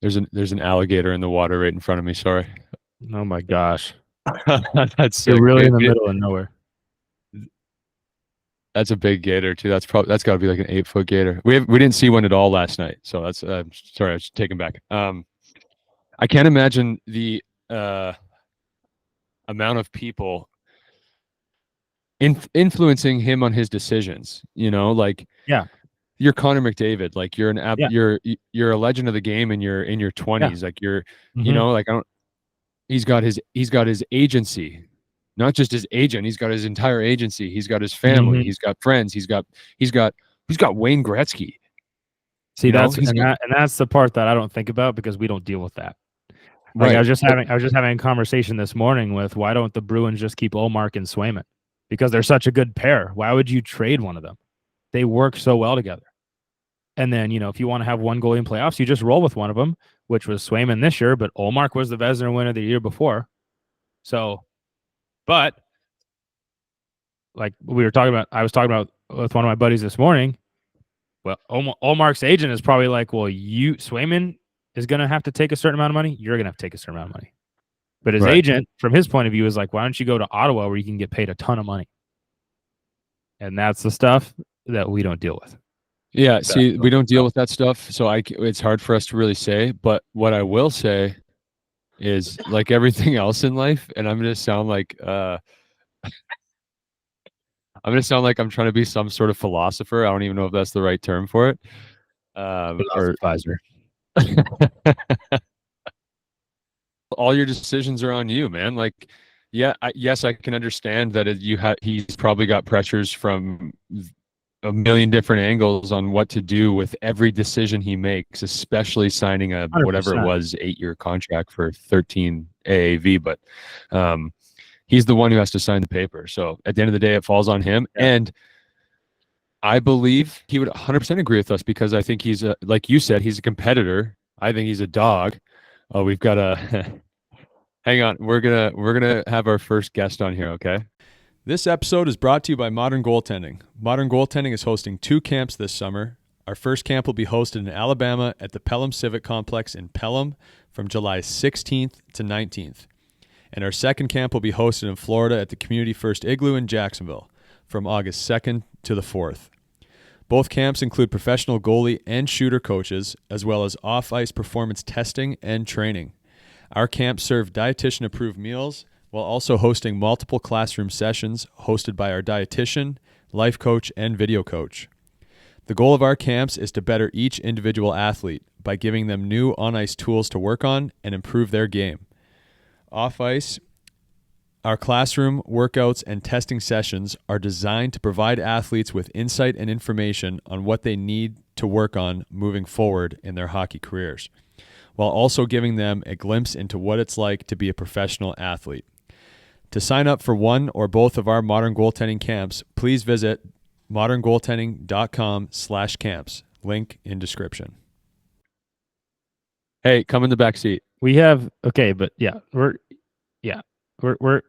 There's an alligator in the water right in front of me. Sorry. Oh my gosh. That's sick. You're really in the middle of nowhere. That's a big gator too. That's got to be like an 8-foot gator. We didn't see one at all last night, so that's sorry, I was taken back. I can't imagine the amount of people influencing him on his decisions. Yeah. You're Connor McDavid. Like, you're you're a legend of the game, and you're in your 20s. Yeah. Like, you're mm-hmm. He's got his agency, not just his agent. He's got his entire agency. He's got his family. Mm-hmm. He's got friends. He's got Wayne Gretzky. See, that's the part that I don't think about because we don't deal with that. Like, right. I was just having a conversation this morning with, why don't the Bruins just keep Ullmark and Swayman? Because they're such a good pair. Why would you trade one of them? They work so well together. And then, if you want to have one goalie in playoffs, you just roll with one of them, which was Swayman this year, but Ullmark was the Vezina winner the year before. So, but like I was talking about with one of my buddies this morning, Well, Olmark's agent is probably like, well, Swayman is going to have to take a certain amount of money. You're going to have to take a certain amount of money. But his agent, from his point of view, is like, why don't you go to Ottawa where you can get paid a ton of money? And that's the stuff that we don't deal with. Yeah, see, we don't deal with that stuff, so it's hard for us to really say. But what I will say is, like everything else in life, and I'm going to sound like I'm trying to be some sort of philosopher. I don't even know if that's the right term for it. Philosophizer. All your decisions are on you, man. Like, yes, I can understand that he's probably got pressures from a million different angles on what to do with every decision he makes, especially signing a 100%. whatever it was 8-year contract for 13 AAV. But he's the one who has to sign the paper. So at the end of the day, it falls on him. Yeah. And I believe he would 100% agree with us because I think he's like you said, he's a competitor. I think he's a dog. Oh, we've got a hang on. We're gonna have our first guest on here. Okay. This episode is brought to you by Modern Goaltending. Modern Goaltending is hosting 2 camps this summer. Our first camp will be hosted in Alabama at the Pelham Civic Complex in Pelham from July 16th to 19th. And our second camp will be hosted in Florida at the Community First Igloo in Jacksonville from August 2nd to the 4th. Both camps include professional goalie and shooter coaches, as well as off-ice performance testing and training. Our camps serve dietitian-approved meals, while also hosting multiple classroom sessions hosted by our dietitian, life coach, and video coach. The goal of our camps is to better each individual athlete by giving them new on-ice tools to work on and improve their game. Off-ice, our classroom, workouts, and testing sessions are designed to provide athletes with insight and information on what they need to work on moving forward in their hockey careers, while also giving them a glimpse into what it's like to be a professional athlete. To sign up for one or both of our Modern Goaltending camps, please visit moderngoaltending.com/camps. Link in description. Hey, come in the back seat. We have we're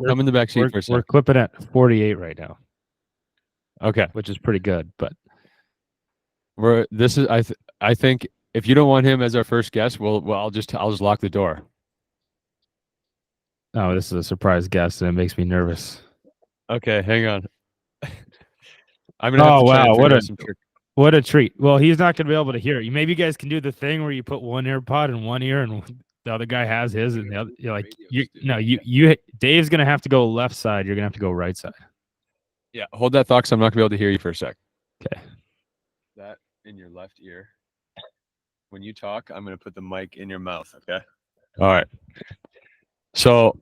come in the back seat for a second. We're clipping at 48 right now. Okay, which is pretty good, but I think if you don't want him as our first guest, I'll just lock the door. Oh, this is a surprise guest, and it makes me nervous. Okay, hang on. I'm gonna have to try what a treat. Well, he's not gonna be able to hear it. Maybe you guys can do the thing where you put one AirPod in one ear and the other guy has his, and the other. You're like, Dave's gonna have to go left side. You're gonna have to go right side. Yeah, hold that thought, because I'm not gonna be able to hear you for a sec. Okay. That in your left ear. When you talk, I'm gonna put the mic in your mouth. Okay. All right. So,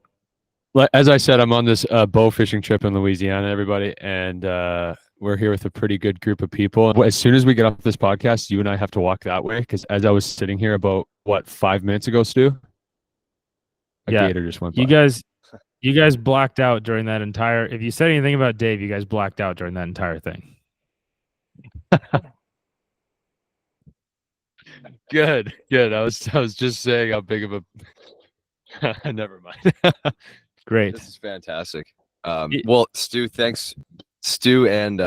as I said, I'm on this bow fishing trip in Louisiana, everybody, and we're here with a pretty good group of people. As soon as we get off this podcast, you and I have to walk that way, because as I was sitting here about 5 minutes ago, Stu, a gator just went by. You guys blacked out during that entire. If you said anything about Dave, you guys blacked out during that entire thing. Good. I was just saying how big of a. Never mind. Great. This is fantastic. Well, Stu, thanks. Stu and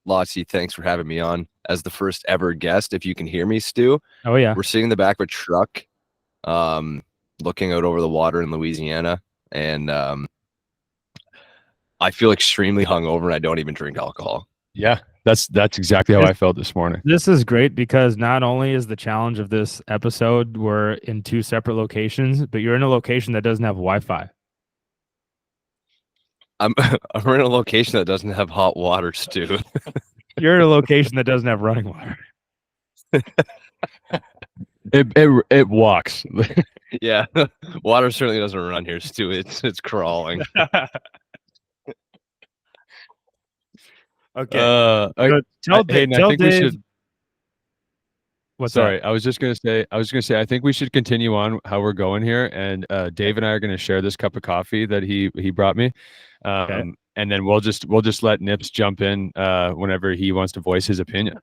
Lottie, thanks for having me on as the first ever guest. If you can hear me, Stu. Oh, yeah. We're sitting in the back of a truck, looking out over the water in Louisiana. And I feel extremely hungover, and I don't even drink alcohol. Yeah, that's exactly how I felt this morning. This is great because not only is the challenge of this episode we're in 2 separate locations, but you're in a location that doesn't have Wi-Fi. I'm in a location that doesn't have hot water, Stu. You're in a location that doesn't have running water. It walks. Yeah, water certainly doesn't run here, Stu. It's crawling. Okay. So tell Dave. We should. What's sorry, that? I was just gonna say. I think we should continue on how we're going here, and Dave and I are gonna share this cup of coffee that he brought me, Okay. And then we'll just let Nips jump in whenever he wants to voice his opinion.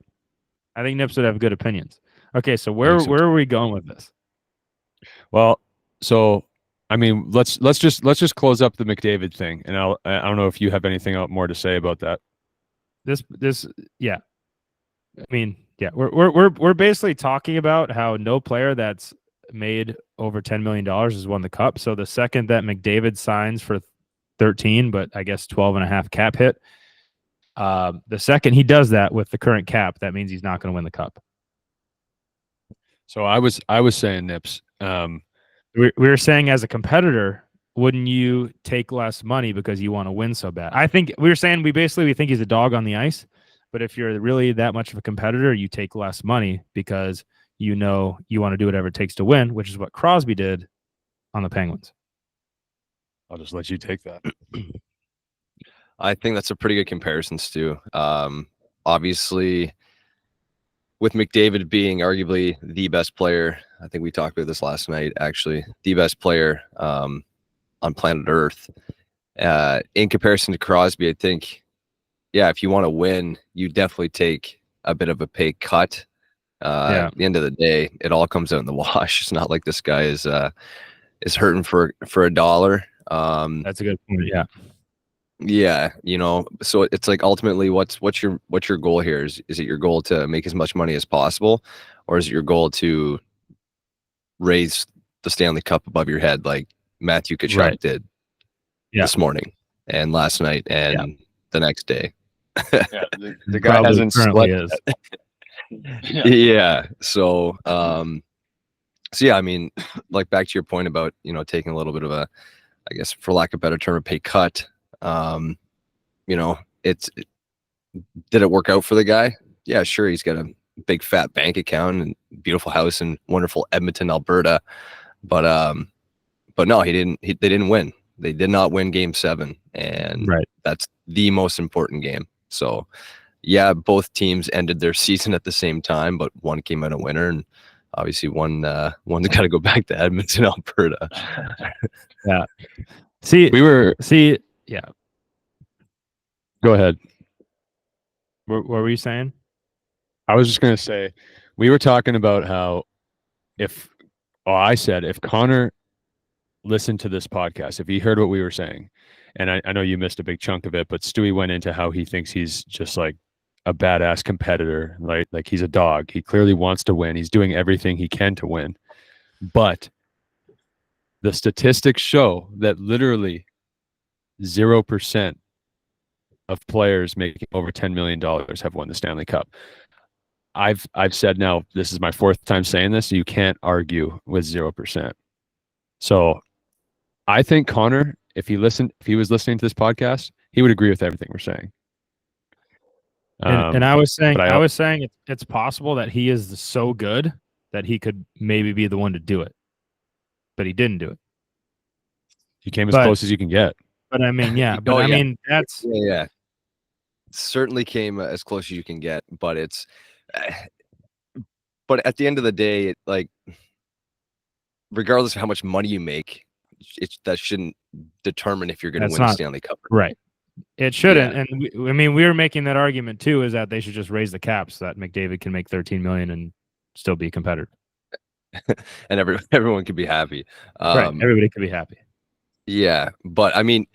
I think Nips would have good opinions. Okay, so where are we going with this? Well, so I mean, let's just close up the McDavid thing, and I don't know if you have anything more to say about that. This yeah. I mean, yeah, we're basically talking about how no player that's made over $10 million has won the cup. So the second that McDavid signs for 13, but I guess 12 and a half cap hit, the second he does that with the current cap, that means he's not going to win the cup. So I was saying, Nips. We were saying as a competitor, wouldn't you take less money because you want to win so bad? I think we were saying we think he's a dog on the ice, but if you're really that much of a competitor, you take less money because you know you want to do whatever it takes to win, which is what Crosby did on the Penguins. I'll just let you take that. I think that's a pretty good comparison, Stu. Obviously, with McDavid being arguably the best player, I think we talked about this last night, actually, the best player on planet Earth. In comparison to Crosby, I think, yeah, if you want to win, you definitely take a bit of a pay cut. At the end of the day, it all comes out in the wash. It's not like this guy is hurting for a dollar. That's a good point. Yeah. Yeah, so it's like ultimately what's your goal here? Is it your goal to make as much money as possible, or is it your goal to raise the Stanley Cup above your head like Matthew Tkachuk did this morning and last night and the next day? The guy hasn't slept. Yeah. So yeah, I mean, like back to your point about, taking a little bit of a, I guess for lack of a better term, a pay cut. Did it work out for the guy? Yeah, sure. He's got a big fat bank account and beautiful house in wonderful Edmonton, Alberta. But no, they didn't win. They did not win Game 7, and that's the most important game. So yeah, both teams ended their season at the same time, but one came out a winner, and obviously one's got to go back to Edmonton, Alberta. Yeah. Yeah. Go ahead. What were you saying? I was just going to say, we were talking about how I said if Connor listened to this podcast, if he heard what we were saying, and I know you missed a big chunk of it, but Stewie went into how he thinks he's just like a badass competitor, like he's a dog. He clearly wants to win. He's doing everything he can to win. But the statistics show that literally 0% of players making over $10 million have won the Stanley Cup. I've said now, this is my fourth time saying this, you can't argue with 0%. So I think Connor, if he was listening to this podcast, he would agree with everything we're saying. And I was saying it's possible that he is so good that he could maybe be the one to do it, but he didn't do it. He came as close as you can get. But I mean, yeah. But I mean, that's certainly came as close as you can get. But it's, but at the end of the day, like, regardless of how much money you make, that shouldn't determine if you're going to win the Stanley Cup. Right. It shouldn't. Yeah. And we were making that argument too, is that they should just raise the cap so that McDavid can make 13 million and still be a competitor. And everyone could be happy. Right. Everybody could be happy. Yeah. But I mean,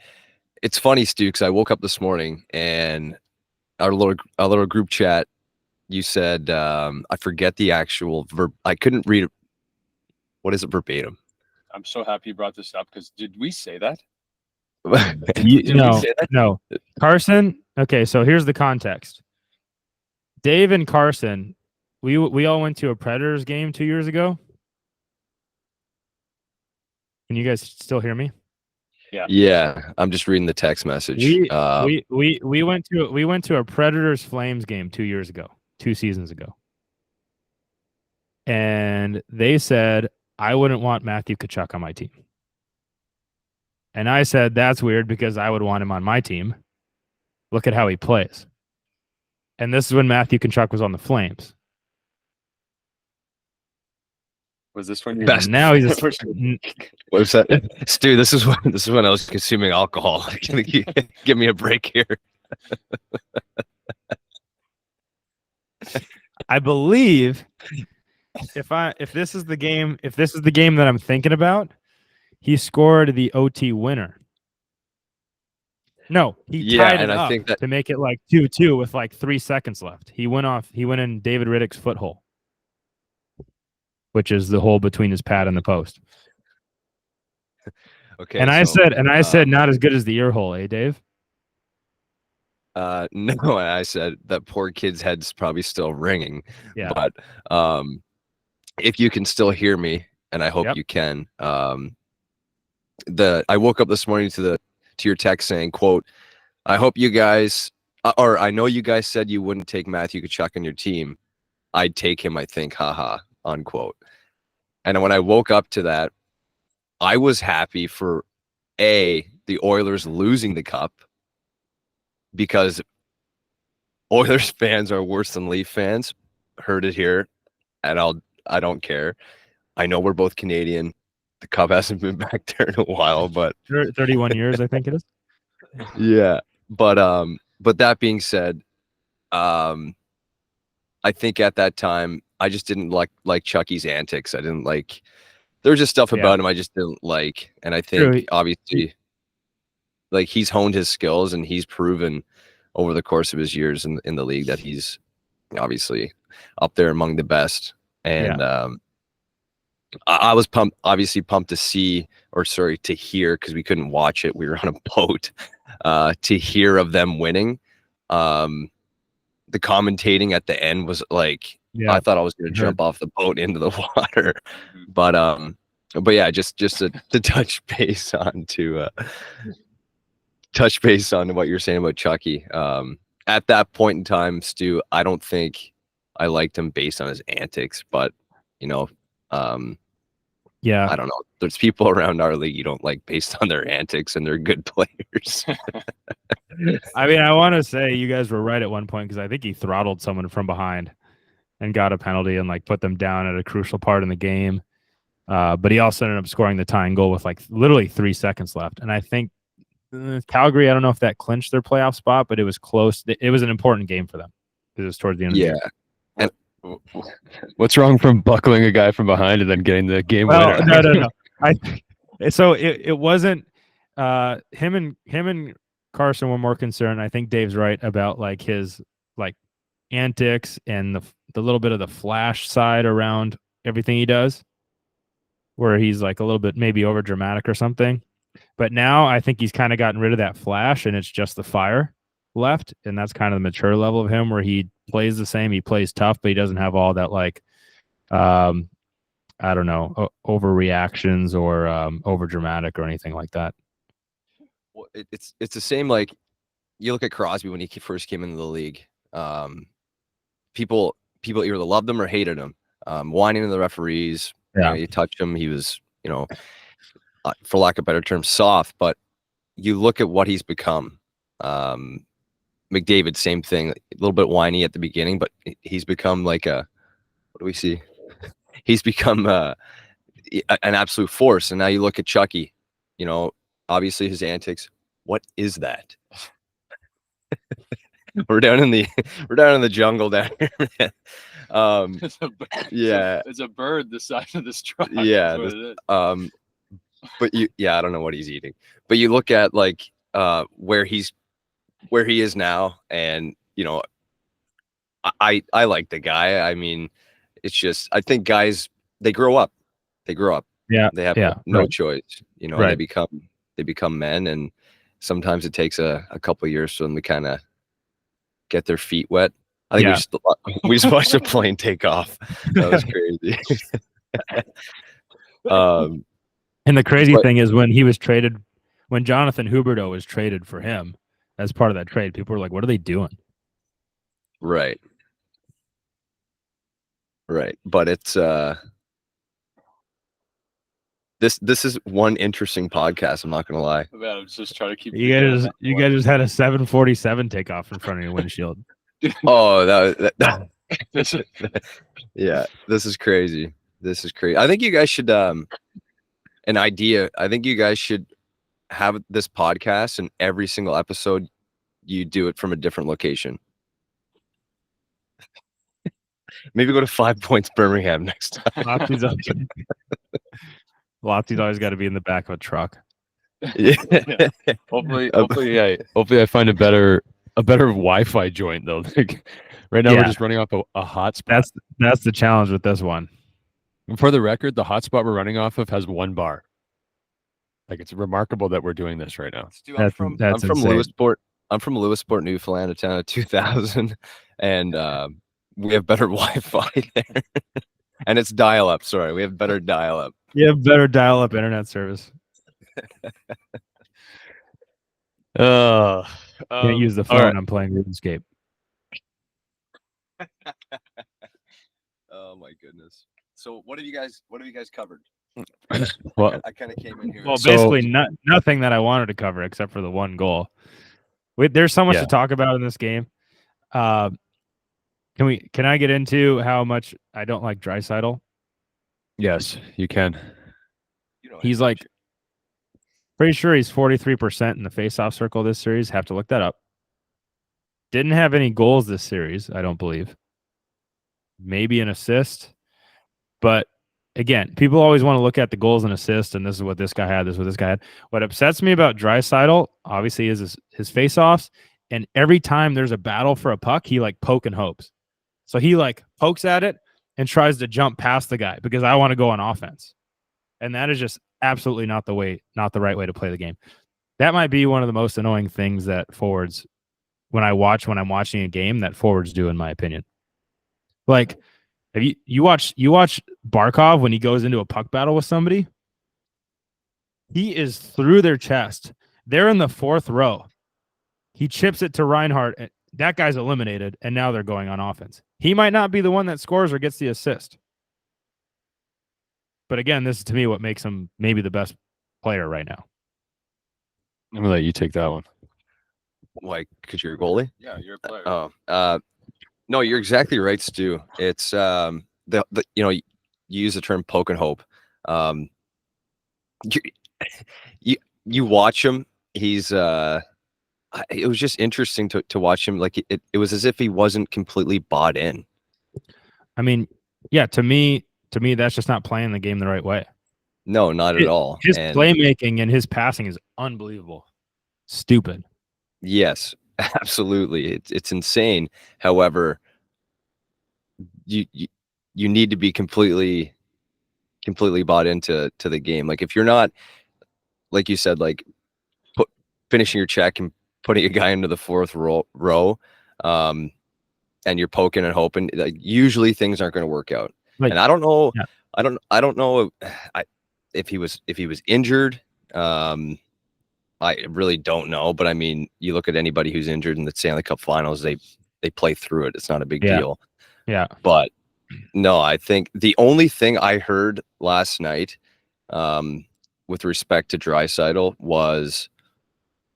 it's funny, Stu, because I woke up this morning and our little group chat, you said, I forget the actual verb. I couldn't read it. What is it verbatim? I'm so happy you brought this up because did we say that? No. Carson. Okay, so here's the context. Dave and Carson, we all went to a Predators game 2 years ago. Can you guys still hear me? Yeah. I'm just reading the text message. We went to a Predators Flames game 2 years ago, 2 seasons ago, and they said I wouldn't want Matthew Tkachuk on my team. And I said, that's weird because I would want him on my team. Look at how he plays. And this is when Matthew Tkachuk was on the Flames. Was this when you now he's what was that? Stu, this is when I was consuming alcohol. Give me a break here. I believe if this is the game that I'm thinking about, he scored the OT winner. No, he Yeah, tied it and I up think that to make it like 2-2 with like 3 seconds left. He went in David Riddick's foot hole, which is the hole between his pad and the post. okay. And I so, said not as good as the ear hole, eh, Dave? no, I said that poor kid's head's probably still ringing. Yeah. But if you can still hear me, and I hope Yep. you can, I woke up this morning to your text saying, quote, I hope you guys, or I know you guys said you wouldn't take Matthew Tkachuk on your team. I'd take him, I think, haha, unquote. And when I woke up to that, I was happy for the Oilers losing the cup, because Oilers fans are worse than Leaf fans. Heard it here, and I don't care. I know we're both Canadian. The cup hasn't been back there in a while, but 31 years, I think it is. yeah. But that being said, I think at that time I just didn't like Chucky's antics. I didn't like. There's just stuff about him I just didn't like, and I think obviously, like, he's honed his skills and he's proven over the course of his years in the league that he's obviously up there among the best. And I was obviously pumped to hear, because we couldn't watch it. We were on a boat, to hear of them winning. The commentating at the end was like, I thought I was going to jump off the boat into the water. But yeah, just to touch base on what you're saying about Chucky. At that point in time, Stu, I don't think I liked him based on his antics, but I don't know. There's people around our league you don't like based on their antics, and they're good players. I mean, I want to say you guys were right at one point, because I think he throttled someone from behind and got a penalty and like put them down at a crucial part in the game. But he also ended up scoring the tying goal with like literally 3 seconds left. And I think Calgary, I don't know if that clinched their playoff spot, but it was close. It was an important game for them because it was towards the end of the year. And what's wrong from buckling a guy from behind and then getting the game winner? No. So it wasn't him and Carson were more concerned. I think Dave's right about like his like antics and the little bit of the flash side around everything he does, where he's like a little bit maybe over dramatic or something. But now I think he's kind of gotten rid of that flash, and it's just the fire left. And that's kind of the mature level of him, where he plays the same. He plays tough, but he doesn't have all that like, I don't know, overreactions or over dramatic or anything like that. Well, it's the same. Like, you look at Crosby when he first came into the league. People either loved him or hated him. Whining to the referees. You touch him, he was, for lack of a better term, soft. But you look at what he's become. McDavid, same thing, a little bit whiny at the beginning, but he's become like what do we see? He's become an absolute force. And now you look at Chucky, obviously his antics. What is that? We're down in the jungle down here, man. It's a bird the size of this truck. Yeah. But I don't know what he's eating. But you look at like where he is now, and I like the guy. I mean, it's just, I think guys, they grow up. Yeah. They have no choice. They become men, and sometimes it takes a couple of years for them to kind of get their feet wet. I think we just watched a plane take off. That was crazy. And the crazy thing is, when Jonathan Huberdeau was traded for him as part of that trade, people were like, what are they doing? Right. But it's this is one interesting podcast. I'm not gonna lie. Man, I'm just trying to keep you guys just had a 747 take off in front of your windshield. Oh, that yeah, this is crazy. I think you guys should an idea. I think you guys should have this podcast, and every single episode you do it from a different location. Maybe go to 5 Points Birmingham next time. Lotsy's always got to be in the back of a truck. Hopefully I find a better Wi-Fi joint though. Like right now we're just running off a hotspot. That's the challenge with this one. And for the record, the hotspot we're running off of has 1 bar. Like it's remarkable that we're doing this right now. I'm from Lewisport. I'm from Lewisport, Newfoundland, a town of 2,000, and we have better Wi-Fi there. And it's dial-up. Sorry, we have better dial-up. You have better dial-up internet service. Can't use the phone. Right. I'm playing RuneScape. Oh my goodness. So what have you guys covered? Well, I kind of came in here. Well, basically nothing that I wanted to cover except for the 1 goal. There's so much to talk about in this game. Can I get into how much I don't like Draisaitl? Yes, you can. He's like pretty sure he's 43% in the faceoff circle this series. Have to look that up. Didn't have any goals this series, I don't believe. Maybe an assist. But again, people always want to look at the goals and assists, and this is what this guy had, this is what this guy had. What upsets me about Draisaitl, obviously, is his faceoffs. And every time there's a battle for a puck, he like poke and hopes. So he like pokes at it and tries to jump past the guy because I want to go on offense. And that is just absolutely not the right way to play the game. That might be one of the most annoying things that forwards, when I'm watching a game, that forwards do, in my opinion. Like, have you watch Barkov when he goes into a puck battle with somebody? He is through their chest. They're in the 4th row. He chips it to Reinhardt. And that guy's eliminated, and now they're going on offense. He might not be the one that scores or gets the assist. But again, this is to me what makes him maybe the best player right now. I'm gonna let you take that one. Why? Because you're a goalie? Yeah, you're a player. No, you're exactly right, Stu. It's you use the term poke and hope. You watch him. He's it was just interesting to watch him. Like it was as if he wasn't completely bought in. I mean, yeah, to me, that's just not playing the game the right way. No, not at all. His playmaking and his passing is unbelievable. Stupid. Yes, absolutely. It's insane. However, you need to be completely bought into the game. Like if you're not, like you said, like finishing your check and putting a guy into the 4th row, and you're poking and hoping, like usually things aren't going to work out. Like, and I don't know. Yeah. I don't know if he was injured. I really don't know, but I mean, you look at anybody who's injured in the Stanley Cup Finals, they play through it. It's not a big deal. Yeah. But no, I think the only thing I heard last night, with respect to Draisaitl, was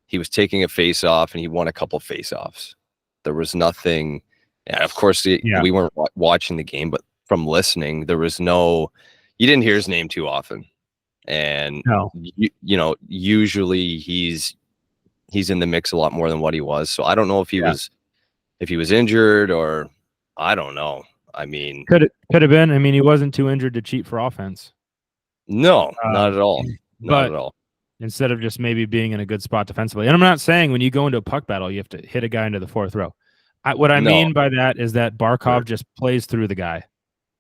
he was taking a face-off and he won a couple face-offs. There was nothing. And of course, we weren't watching the game, but from listening, there was no. You didn't hear his name too often. And no. Usually he's in the mix a lot more than what he was. So I don't know if he was injured, or I don't know. I mean, could have been. I mean, he wasn't too injured to cheat for offense. No, not at all. Not at all. Instead of just maybe being in a good spot defensively. And I'm not saying when you go into a puck battle, you have to hit a guy into the 4th row. What I mean by that is that Barkov just plays through the guy,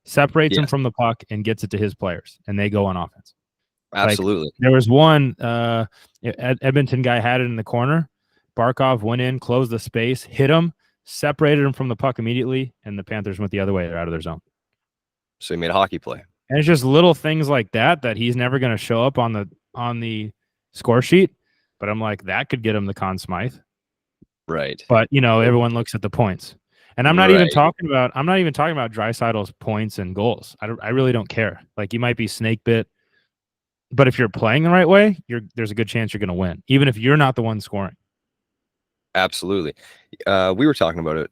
separates him from the puck, and gets it to his players, and they go on offense. Absolutely. Like, there was one Edmonton guy had it in the corner. Barkov went in, closed the space, hit him, separated him from the puck immediately, and the Panthers went the other way. They're out of their zone. So he made a hockey play. And it's just little things like that he's never going to show up on the score sheet. But I'm like, that could get him the Conn Smythe. Right. But everyone looks at the points. And I'm not even talking about Draisaitl's points and goals. I really don't care. Like, you might be snake bit, but if you're playing the right way, there's a good chance you're going to win, even if you're not the one scoring. Absolutely. We were talking about it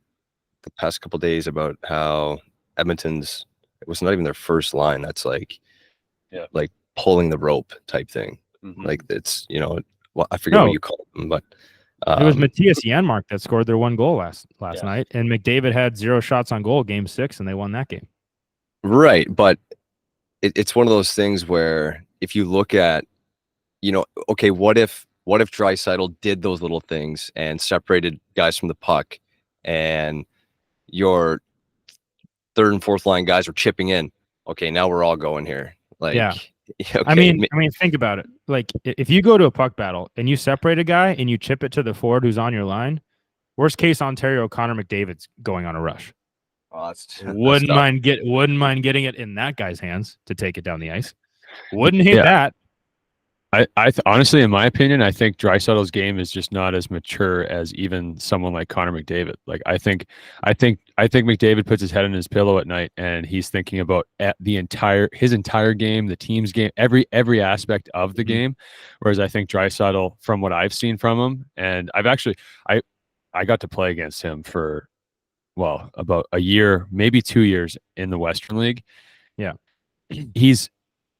the past couple of days about how Edmonton's, it was not even their first line. That's like pulling the rope type thing. Mm-hmm. Like it's, I forget what you call them, but it was Matthias Janmark that scored their 1 goal last night, and McDavid had 0 shots on goal game 6, and they won that game. Right, but it's one of those things where if you look at okay, what if Draisaitl did those little things and separated guys from the puck, and your third and fourth line guys are chipping in? Okay, now we're all going here. Like, Yeah. okay, I mean, think about it. Like, if you go to a puck battle and you separate a guy and you chip it to the forward who's on your line, worst case Ontario, Connor McDavid's going on a ruch. Wouldn't mind getting it in that guy's hands to take it down the ice. Wouldn't hate that. Honestly, in my opinion, I think Draisaitl's game is just not as mature as even someone like Connor McDavid. Like, I think McDavid puts his head on his pillow at night and he's thinking about his entire game, the team's game, every aspect of the game. Whereas I think Draisaitl, from what I've seen from him, and I got to play against him for about a year, maybe 2 years in the Western League. Yeah,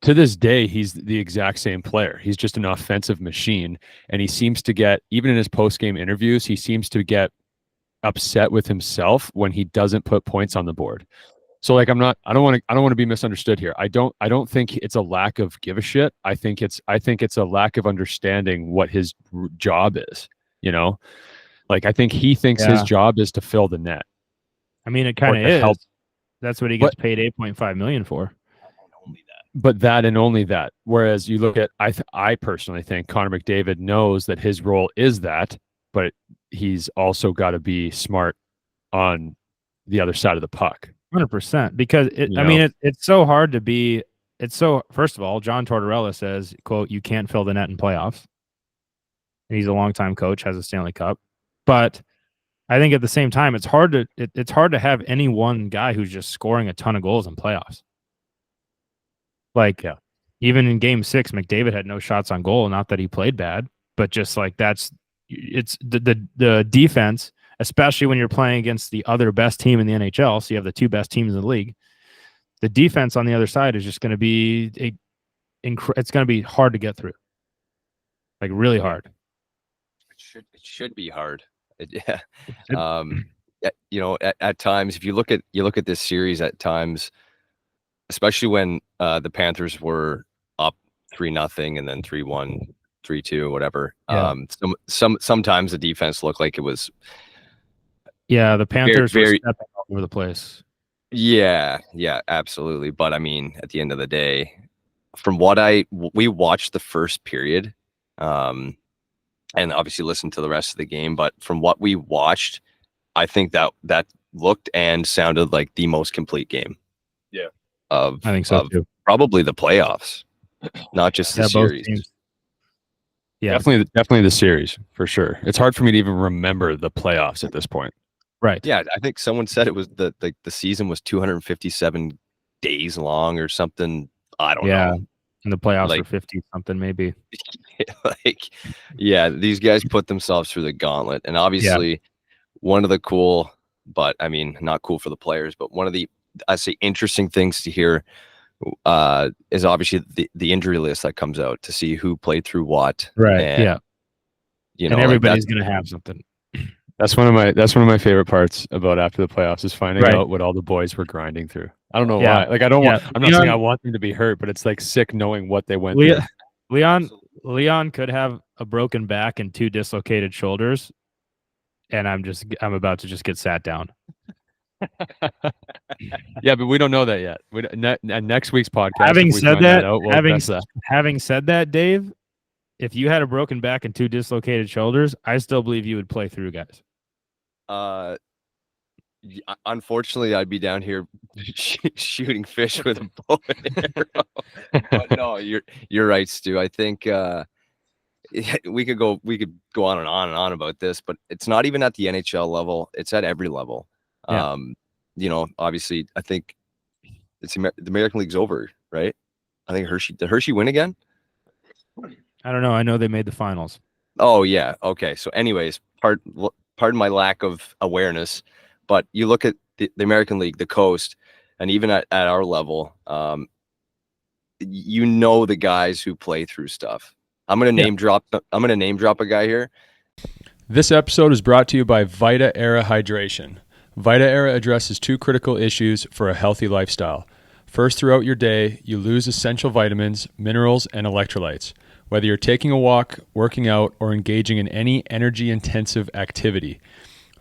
to this day, he's the exact same player. He's just an offensive machine. And he seems to get, even in his post-game interviews, he seems to get upset with himself when he doesn't put points on the board. So like, I don't want to be misunderstood here. I don't think it's a lack of give a shit. I think it's a lack of understanding what his job is, Like, I think he thinks his job is to fill the net. I mean, it kind of is. Help. That's what he gets paid $8.5 million for. But that and only that. Whereas you look at, I personally think Connor McDavid knows that his role is that, but he's also got to be smart on the other side of the puck. 100%. Because it's so hard to be. First of all, John Tortorella says, quote, "You can't fill the net in playoffs." And he's a longtime coach, has a Stanley Cup. But I think at the same time, it's hard to have any one guy who's just scoring a ton of goals in playoffs. Like, even in Game 6, McDavid had no shots on goal. Not that he played bad, but just like it's the defense, especially when you're playing against the other best team in the NHL. So you have the two best teams in the league. The defense on the other side is just going to be it's going to be hard to get through, like really hard. It should be hard. At times, if you look at this series, at times, especially when the Panthers were up 3-0 and then 3-1, 3-2, whatever. Yeah. Sometimes the defense looked like it was. Yeah, the Panthers were stepping all over the place. Yeah, absolutely. But I mean, at the end of the day, from what we watched the first period, and obviously listened to the rest of the game, but from what we watched, I think that looked and sounded like the most complete game. Yeah. I think so too. Probably the playoffs, not just the series. Yeah, definitely the series for sure. It's hard for me to even remember the playoffs at this point. Right. Yeah, I think someone said it was the season was 257 days long or something. I don't know. And the playoffs were 50 something maybe. These guys put themselves through the gauntlet, and obviously one of the cool, but I mean not cool for the players, but one of the interesting things to hear is obviously the injury list that comes out to see who played through what. Right. And, and everybody's going to have something. That's one of my favorite parts about after the playoffs is finding out what all the boys were grinding through. I don't know why. Like, I'm not saying I want them to be hurt, but it's like sick knowing what they went through. Leon could have a broken back and 2 dislocated shoulders, and I'm about to just get sat down. Yeah, but we don't know that yet. Next week's podcast. Having said that, Dave, if you had a broken back and 2 dislocated shoulders, I still believe you would play through, guys. Unfortunately, I'd be down here shooting fish with a bow and arrow. But no, you're right, Stu. I think we could go on and on about this, but it's not even at the NHL level; it's at every level. Yeah. Obviously, I think the American League's over, right? I think did Hershey win again? I don't know. I know they made the finals. Oh yeah. Okay. So, anyways, pardon my lack of awareness, but you look at the American League, the coast, and even at our level, the guys who play through stuff. I'm gonna name drop a guy here. This episode is brought to you by Vita Era Hydration. Vita Era addresses 2 critical issues for a healthy lifestyle. First, throughout your day, you lose essential vitamins, minerals, and electrolytes. Whether you're taking a walk, working out, or engaging in any energy-intensive activity,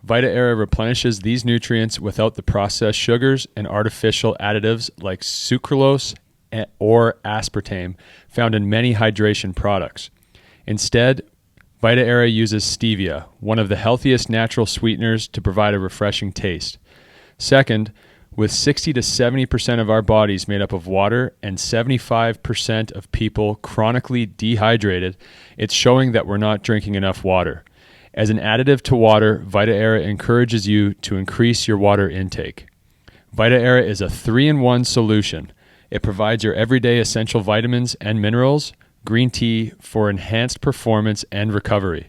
Vita Era replenishes these nutrients without the processed sugars and artificial additives like sucralose or aspartame found in many hydration products. Instead, Vita Era uses stevia, one of the healthiest natural sweeteners, to provide a refreshing taste. Second, with 60 to 70% of our bodies made up of water and 75% of people chronically dehydrated, it's showing that we're not drinking enough water. As an additive to water, Vita Era encourages you to increase your water intake. Vita Era is a 3-in-1 solution. It provides your everyday essential vitamins and minerals, green tea for enhanced performance and recovery,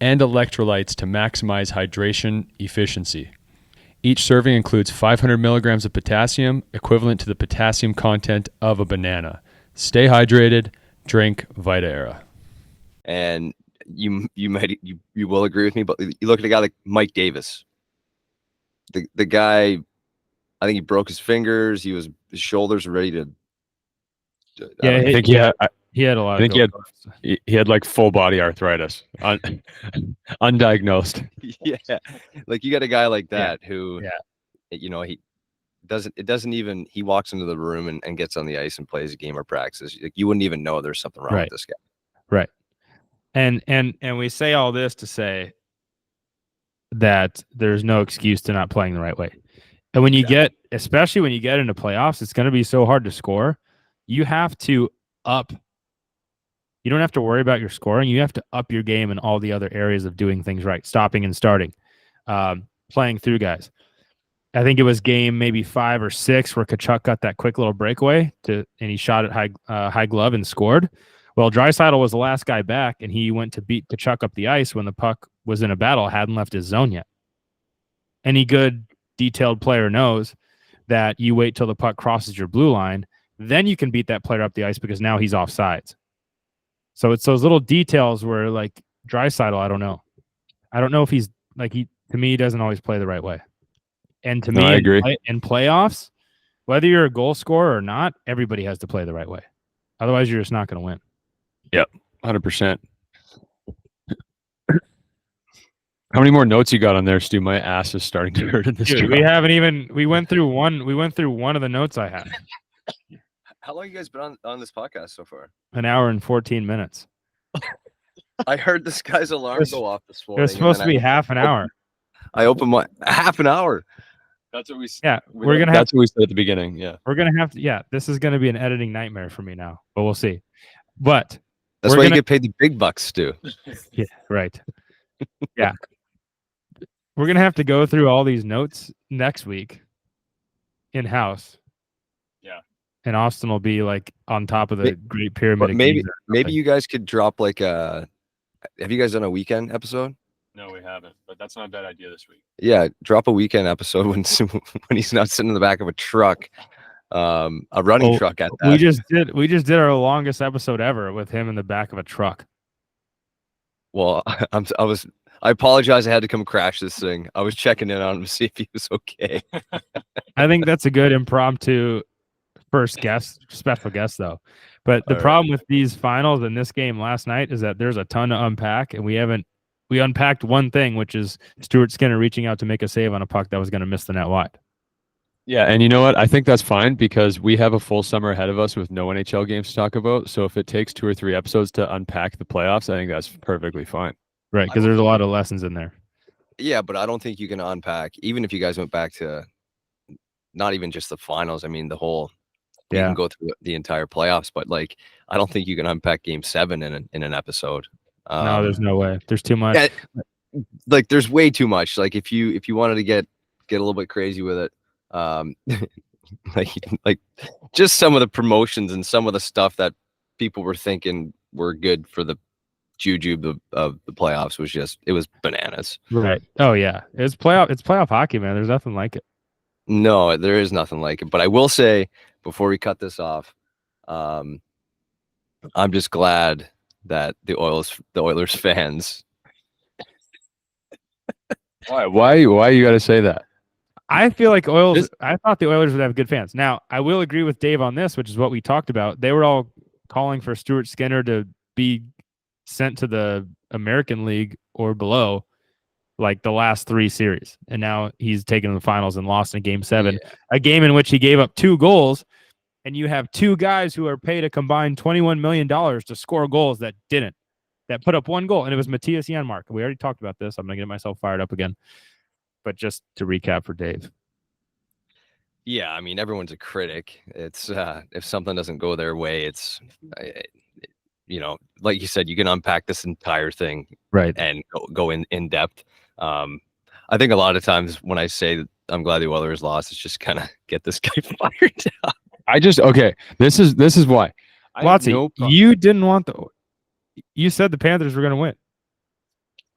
and electrolytes to maximize hydration efficiency. Each serving includes 500 milligrams of potassium, equivalent to the potassium content of a banana. Stay hydrated, drink Vita Era. And you will agree with me, but you look at a guy like Mike Davis. The guy, I think he broke his fingers. His shoulders were ready to. Yeah, I think he had a lot. I think he had like full body arthritis, undiagnosed. Yeah, like you got a guy like that who, he doesn't even, he walks into the room and gets on the ice and plays a game or practices. Like, you wouldn't even know there's something wrong with this guy. Right. And we say all this to say that there's no excuse to not playing the right way. And when you especially when you get into playoffs, it's going to be so hard to score. You have to up. You don't have to worry about your scoring. You have to up your game in all the other areas of doing things right, stopping and starting, playing through guys. I think it was game maybe 5 or 6 where Chech got that quick little breakaway and he shot it high glove and scored. Well, Draisaitl was the last guy back, and he went to beat Chech up the ice when the puck was in a battle, hadn't left his zone yet. Any good detailed player knows that you wait till the puck crosses your blue line, then you can beat that player up the ice because now he's offsides. So it's those little details where, like, Draisaitl, I don't know. I don't know if he's like, to me, he doesn't always play the right way. And to me, I agree. In playoffs, whether you're a goal scorer or not, everybody has to play the right way. Otherwise, you're just not going to win. Yep, 100%. How many more notes you got on there, Stu? My ass is starting to hurt in this. Dude, we went through one of the notes I had. How long have you guys been on this podcast so far? An hour and 14 minutes. I heard this guy's alarm go off this morning. It was supposed to be half an hour. I opened my half an hour. That's what we. Yeah, That's what we said at the beginning. Yeah, we're gonna have to. Yeah, this is gonna be an editing nightmare for me now, but we'll see. But that's why you get paid the big bucks, Stu. Yeah, right. Yeah, we're gonna have to go through all these notes next week in house. Yeah, and Austin will be like on top of the Great Pyramid. Maybe you guys could drop like a. Have you guys done a weekend episode? No, we haven't, but that's not a bad idea this week. Yeah, drop a weekend episode when he's not sitting in the back of a truck, a running truck at that. We just did our longest episode ever with him in the back of a truck. Well, I apologize. I had to come crash this thing. I was checking in on him to see if he was okay. I think that's a good impromptu special guest though. But the problem with these finals and this game last night is that there's a ton to unpack, and we unpacked one thing, which is Stuart Skinner reaching out to make a save on a puck that was going to miss the net wide. Yeah, and you know what? I think that's fine because we have a full summer ahead of us with no NHL games to talk about. So if it takes 2 or 3 episodes to unpack the playoffs, I think that's perfectly fine. Right, because there's a lot of lessons in there. Yeah, but I don't think you can unpack, even if you guys went back to not even just the finals. I mean, you can go through the entire playoffs, but like, I don't think you can unpack Game 7 in an episode. No, there's no way. There's too much. Yeah, like, there's way too much. Like, if you wanted to get a little bit crazy with it, like just some of the promotions and some of the stuff that people were thinking were good for the juju of the playoffs it was bananas. Right. Oh yeah, it's playoff hockey, man. There's nothing like it. No, there is nothing like it. But I will say, before we cut this off, I'm just glad that the Oilers fans. Why you got to say that? I feel like I thought the Oilers would have good fans. Now, I will agree with Dave on this, which is what we talked about. They were all calling for Stuart Skinner to be sent to the American League or below like the last 3 series. And now he's taken to the finals and lost in game 7, a game in which he gave up 2 goals. And you have 2 guys who are paid a combined $21 million to score goals that put up 1 goal. And it was Matthias Janmark. We already talked about this. I'm going to get myself fired up again. But just to recap for Dave. Yeah, I mean, everyone's a critic. It's if something doesn't go their way, it's like you said, you can unpack this entire thing right and go in depth. I think a lot of times when I say that I'm glad the Oilers lost, it's just kind of get this guy fired up. This is why. Lotzie, you didn't want you said the Panthers were going to win.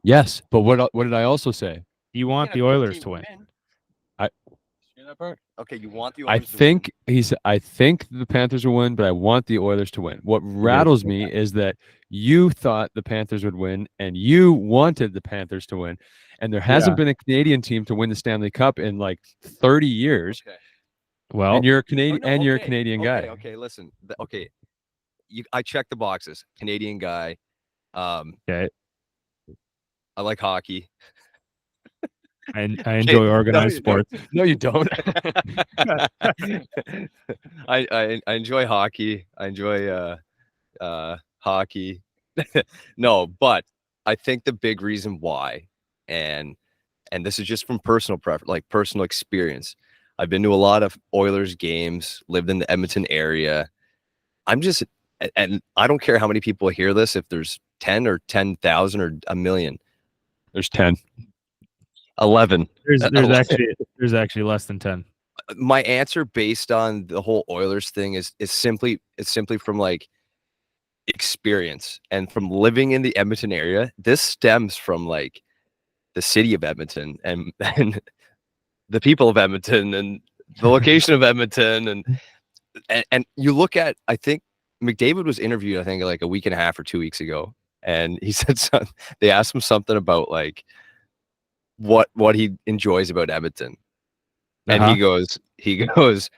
Yes, but what did I also say? You want the Oilers to win. That part? Okay, you want the Oilers I think the Panthers will win, but I want the Oilers to win. What rattles me is that you thought the Panthers would win and you wanted the Panthers to win. And there hasn't been a Canadian team to win the Stanley Cup in like 30 years. Okay. Well, and you're a Canadian you're a Canadian guy. Okay, listen. I checked the boxes. Canadian guy. Okay. I like hockey. I enjoy organized sports. No, you don't. I enjoy hockey. I enjoy hockey. No, but I think the big reason why, and this is just from personal preference, like personal experience. I've been to a lot of Oilers games, lived in the Edmonton area. And I don't care how many people hear this, if there's 10 or 10,000 or a million. There's 10. 11. There's actually less than 10. My answer based on the whole Oilers thing is simply from like experience and from living in the Edmonton area. This stems from like the city of Edmonton and the people of Edmonton and the location of Edmonton and you look at, I think McDavid was interviewed, I think like a week and a half or 2 weeks ago, and he said they asked him something about like what he enjoys about Edmonton. And he goes,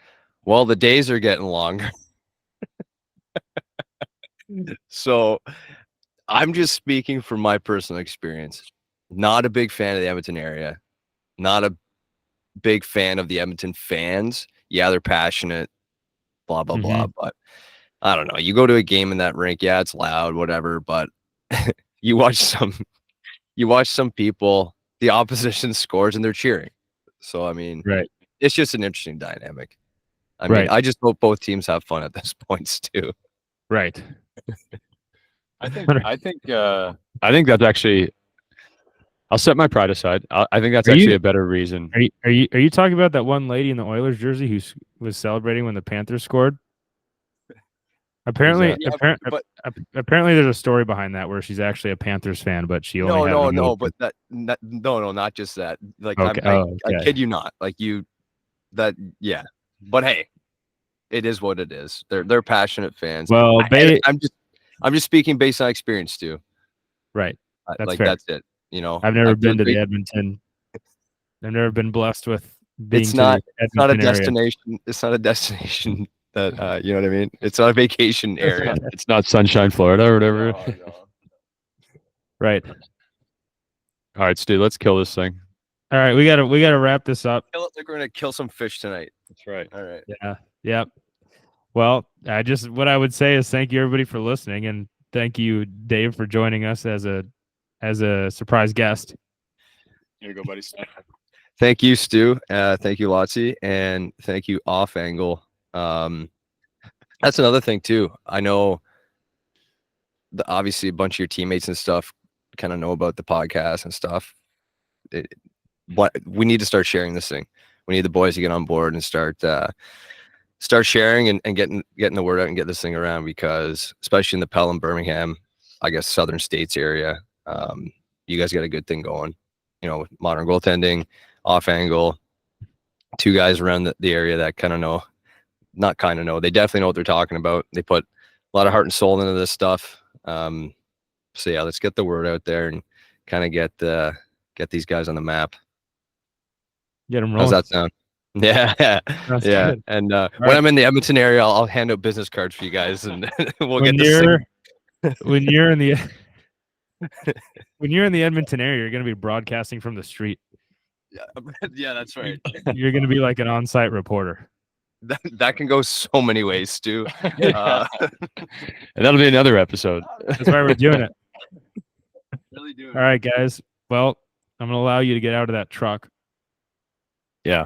well, the days are getting longer. So I'm just speaking from my personal experience. Not a big fan of the Edmonton area. Not a big fan of the Edmonton fans. Yeah, they're passionate, blah, blah, blah. But I don't know. You go to a game in that rink, yeah, it's loud, whatever. But you watch some people, the opposition scores and they're cheering. So, I mean, it's just an interesting dynamic. I mean, I just hope both teams have fun at this point too. Right. I think that's actually, I'll set my pride aside. I think that's actually a better reason. Are you talking about that one lady in the Oilers jersey who was celebrating when the Panthers scored? Apparently, apparently, there's a story behind that where she's actually a Panthers fan, but she only not just that. Like, I kid you not. Like yeah. But hey, it is what it is. They're passionate fans. Well, I'm just speaking based on experience too. Right. That's fair. That's it. You know, I've never been to the Edmonton. I've never been blessed with being. It's not a destination. It's not a destination. That you know what I mean? It's not a vacation area. It's not Sunshine, Florida, or whatever. No. Right. All right, Stu, let's kill this thing. All right, we gotta wrap this up. We're gonna kill some fish tonight. That's right. All right. Yeah. Yep. Well, what I would say is thank you everybody for listening, and thank you, Dave, for joining us as a surprise guest. Here you go, buddy. Thank you, Stu. Thank you, Lotzie, and thank you, Off Angle. That's another thing too. I know obviously a bunch of your teammates and stuff kind of know about the podcast and stuff. But we need to start sharing this thing. We need the boys to get on board and start sharing and getting the word out and get this thing around, because especially in the Pelham, Birmingham, I guess southern states area, you guys got a good thing going, you know, with modern goaltending, Off Angle, 2 guys around the area that they definitely know what they're talking about. They put a lot of heart and soul into this stuff. So yeah, let's get the word out there and kind of get these guys on the map. Get them rolling. How's that sound? Yeah. That's yeah. good. And when I'm in the Edmonton area, I'll hand out business cards for you guys, and we'll get this thing. when you're in the when you're in the Edmonton area, you're going to be broadcasting from the street. Yeah, that's right. You're going to be like an on-site reporter. That can go so many ways, Stu. And that'll be another episode. That's why we're doing it. Really doing All right, guys. Well, I'm going to allow you to get out of that truck. Yeah.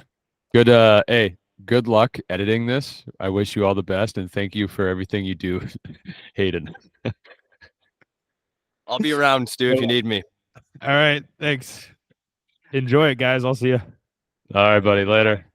Good. Hey, good luck editing this. I wish you all the best, and thank you for everything you do, Hayden. I'll be around, Stu, if you need me. All right. Thanks. Enjoy it, guys. I'll see you. All right, buddy. Later.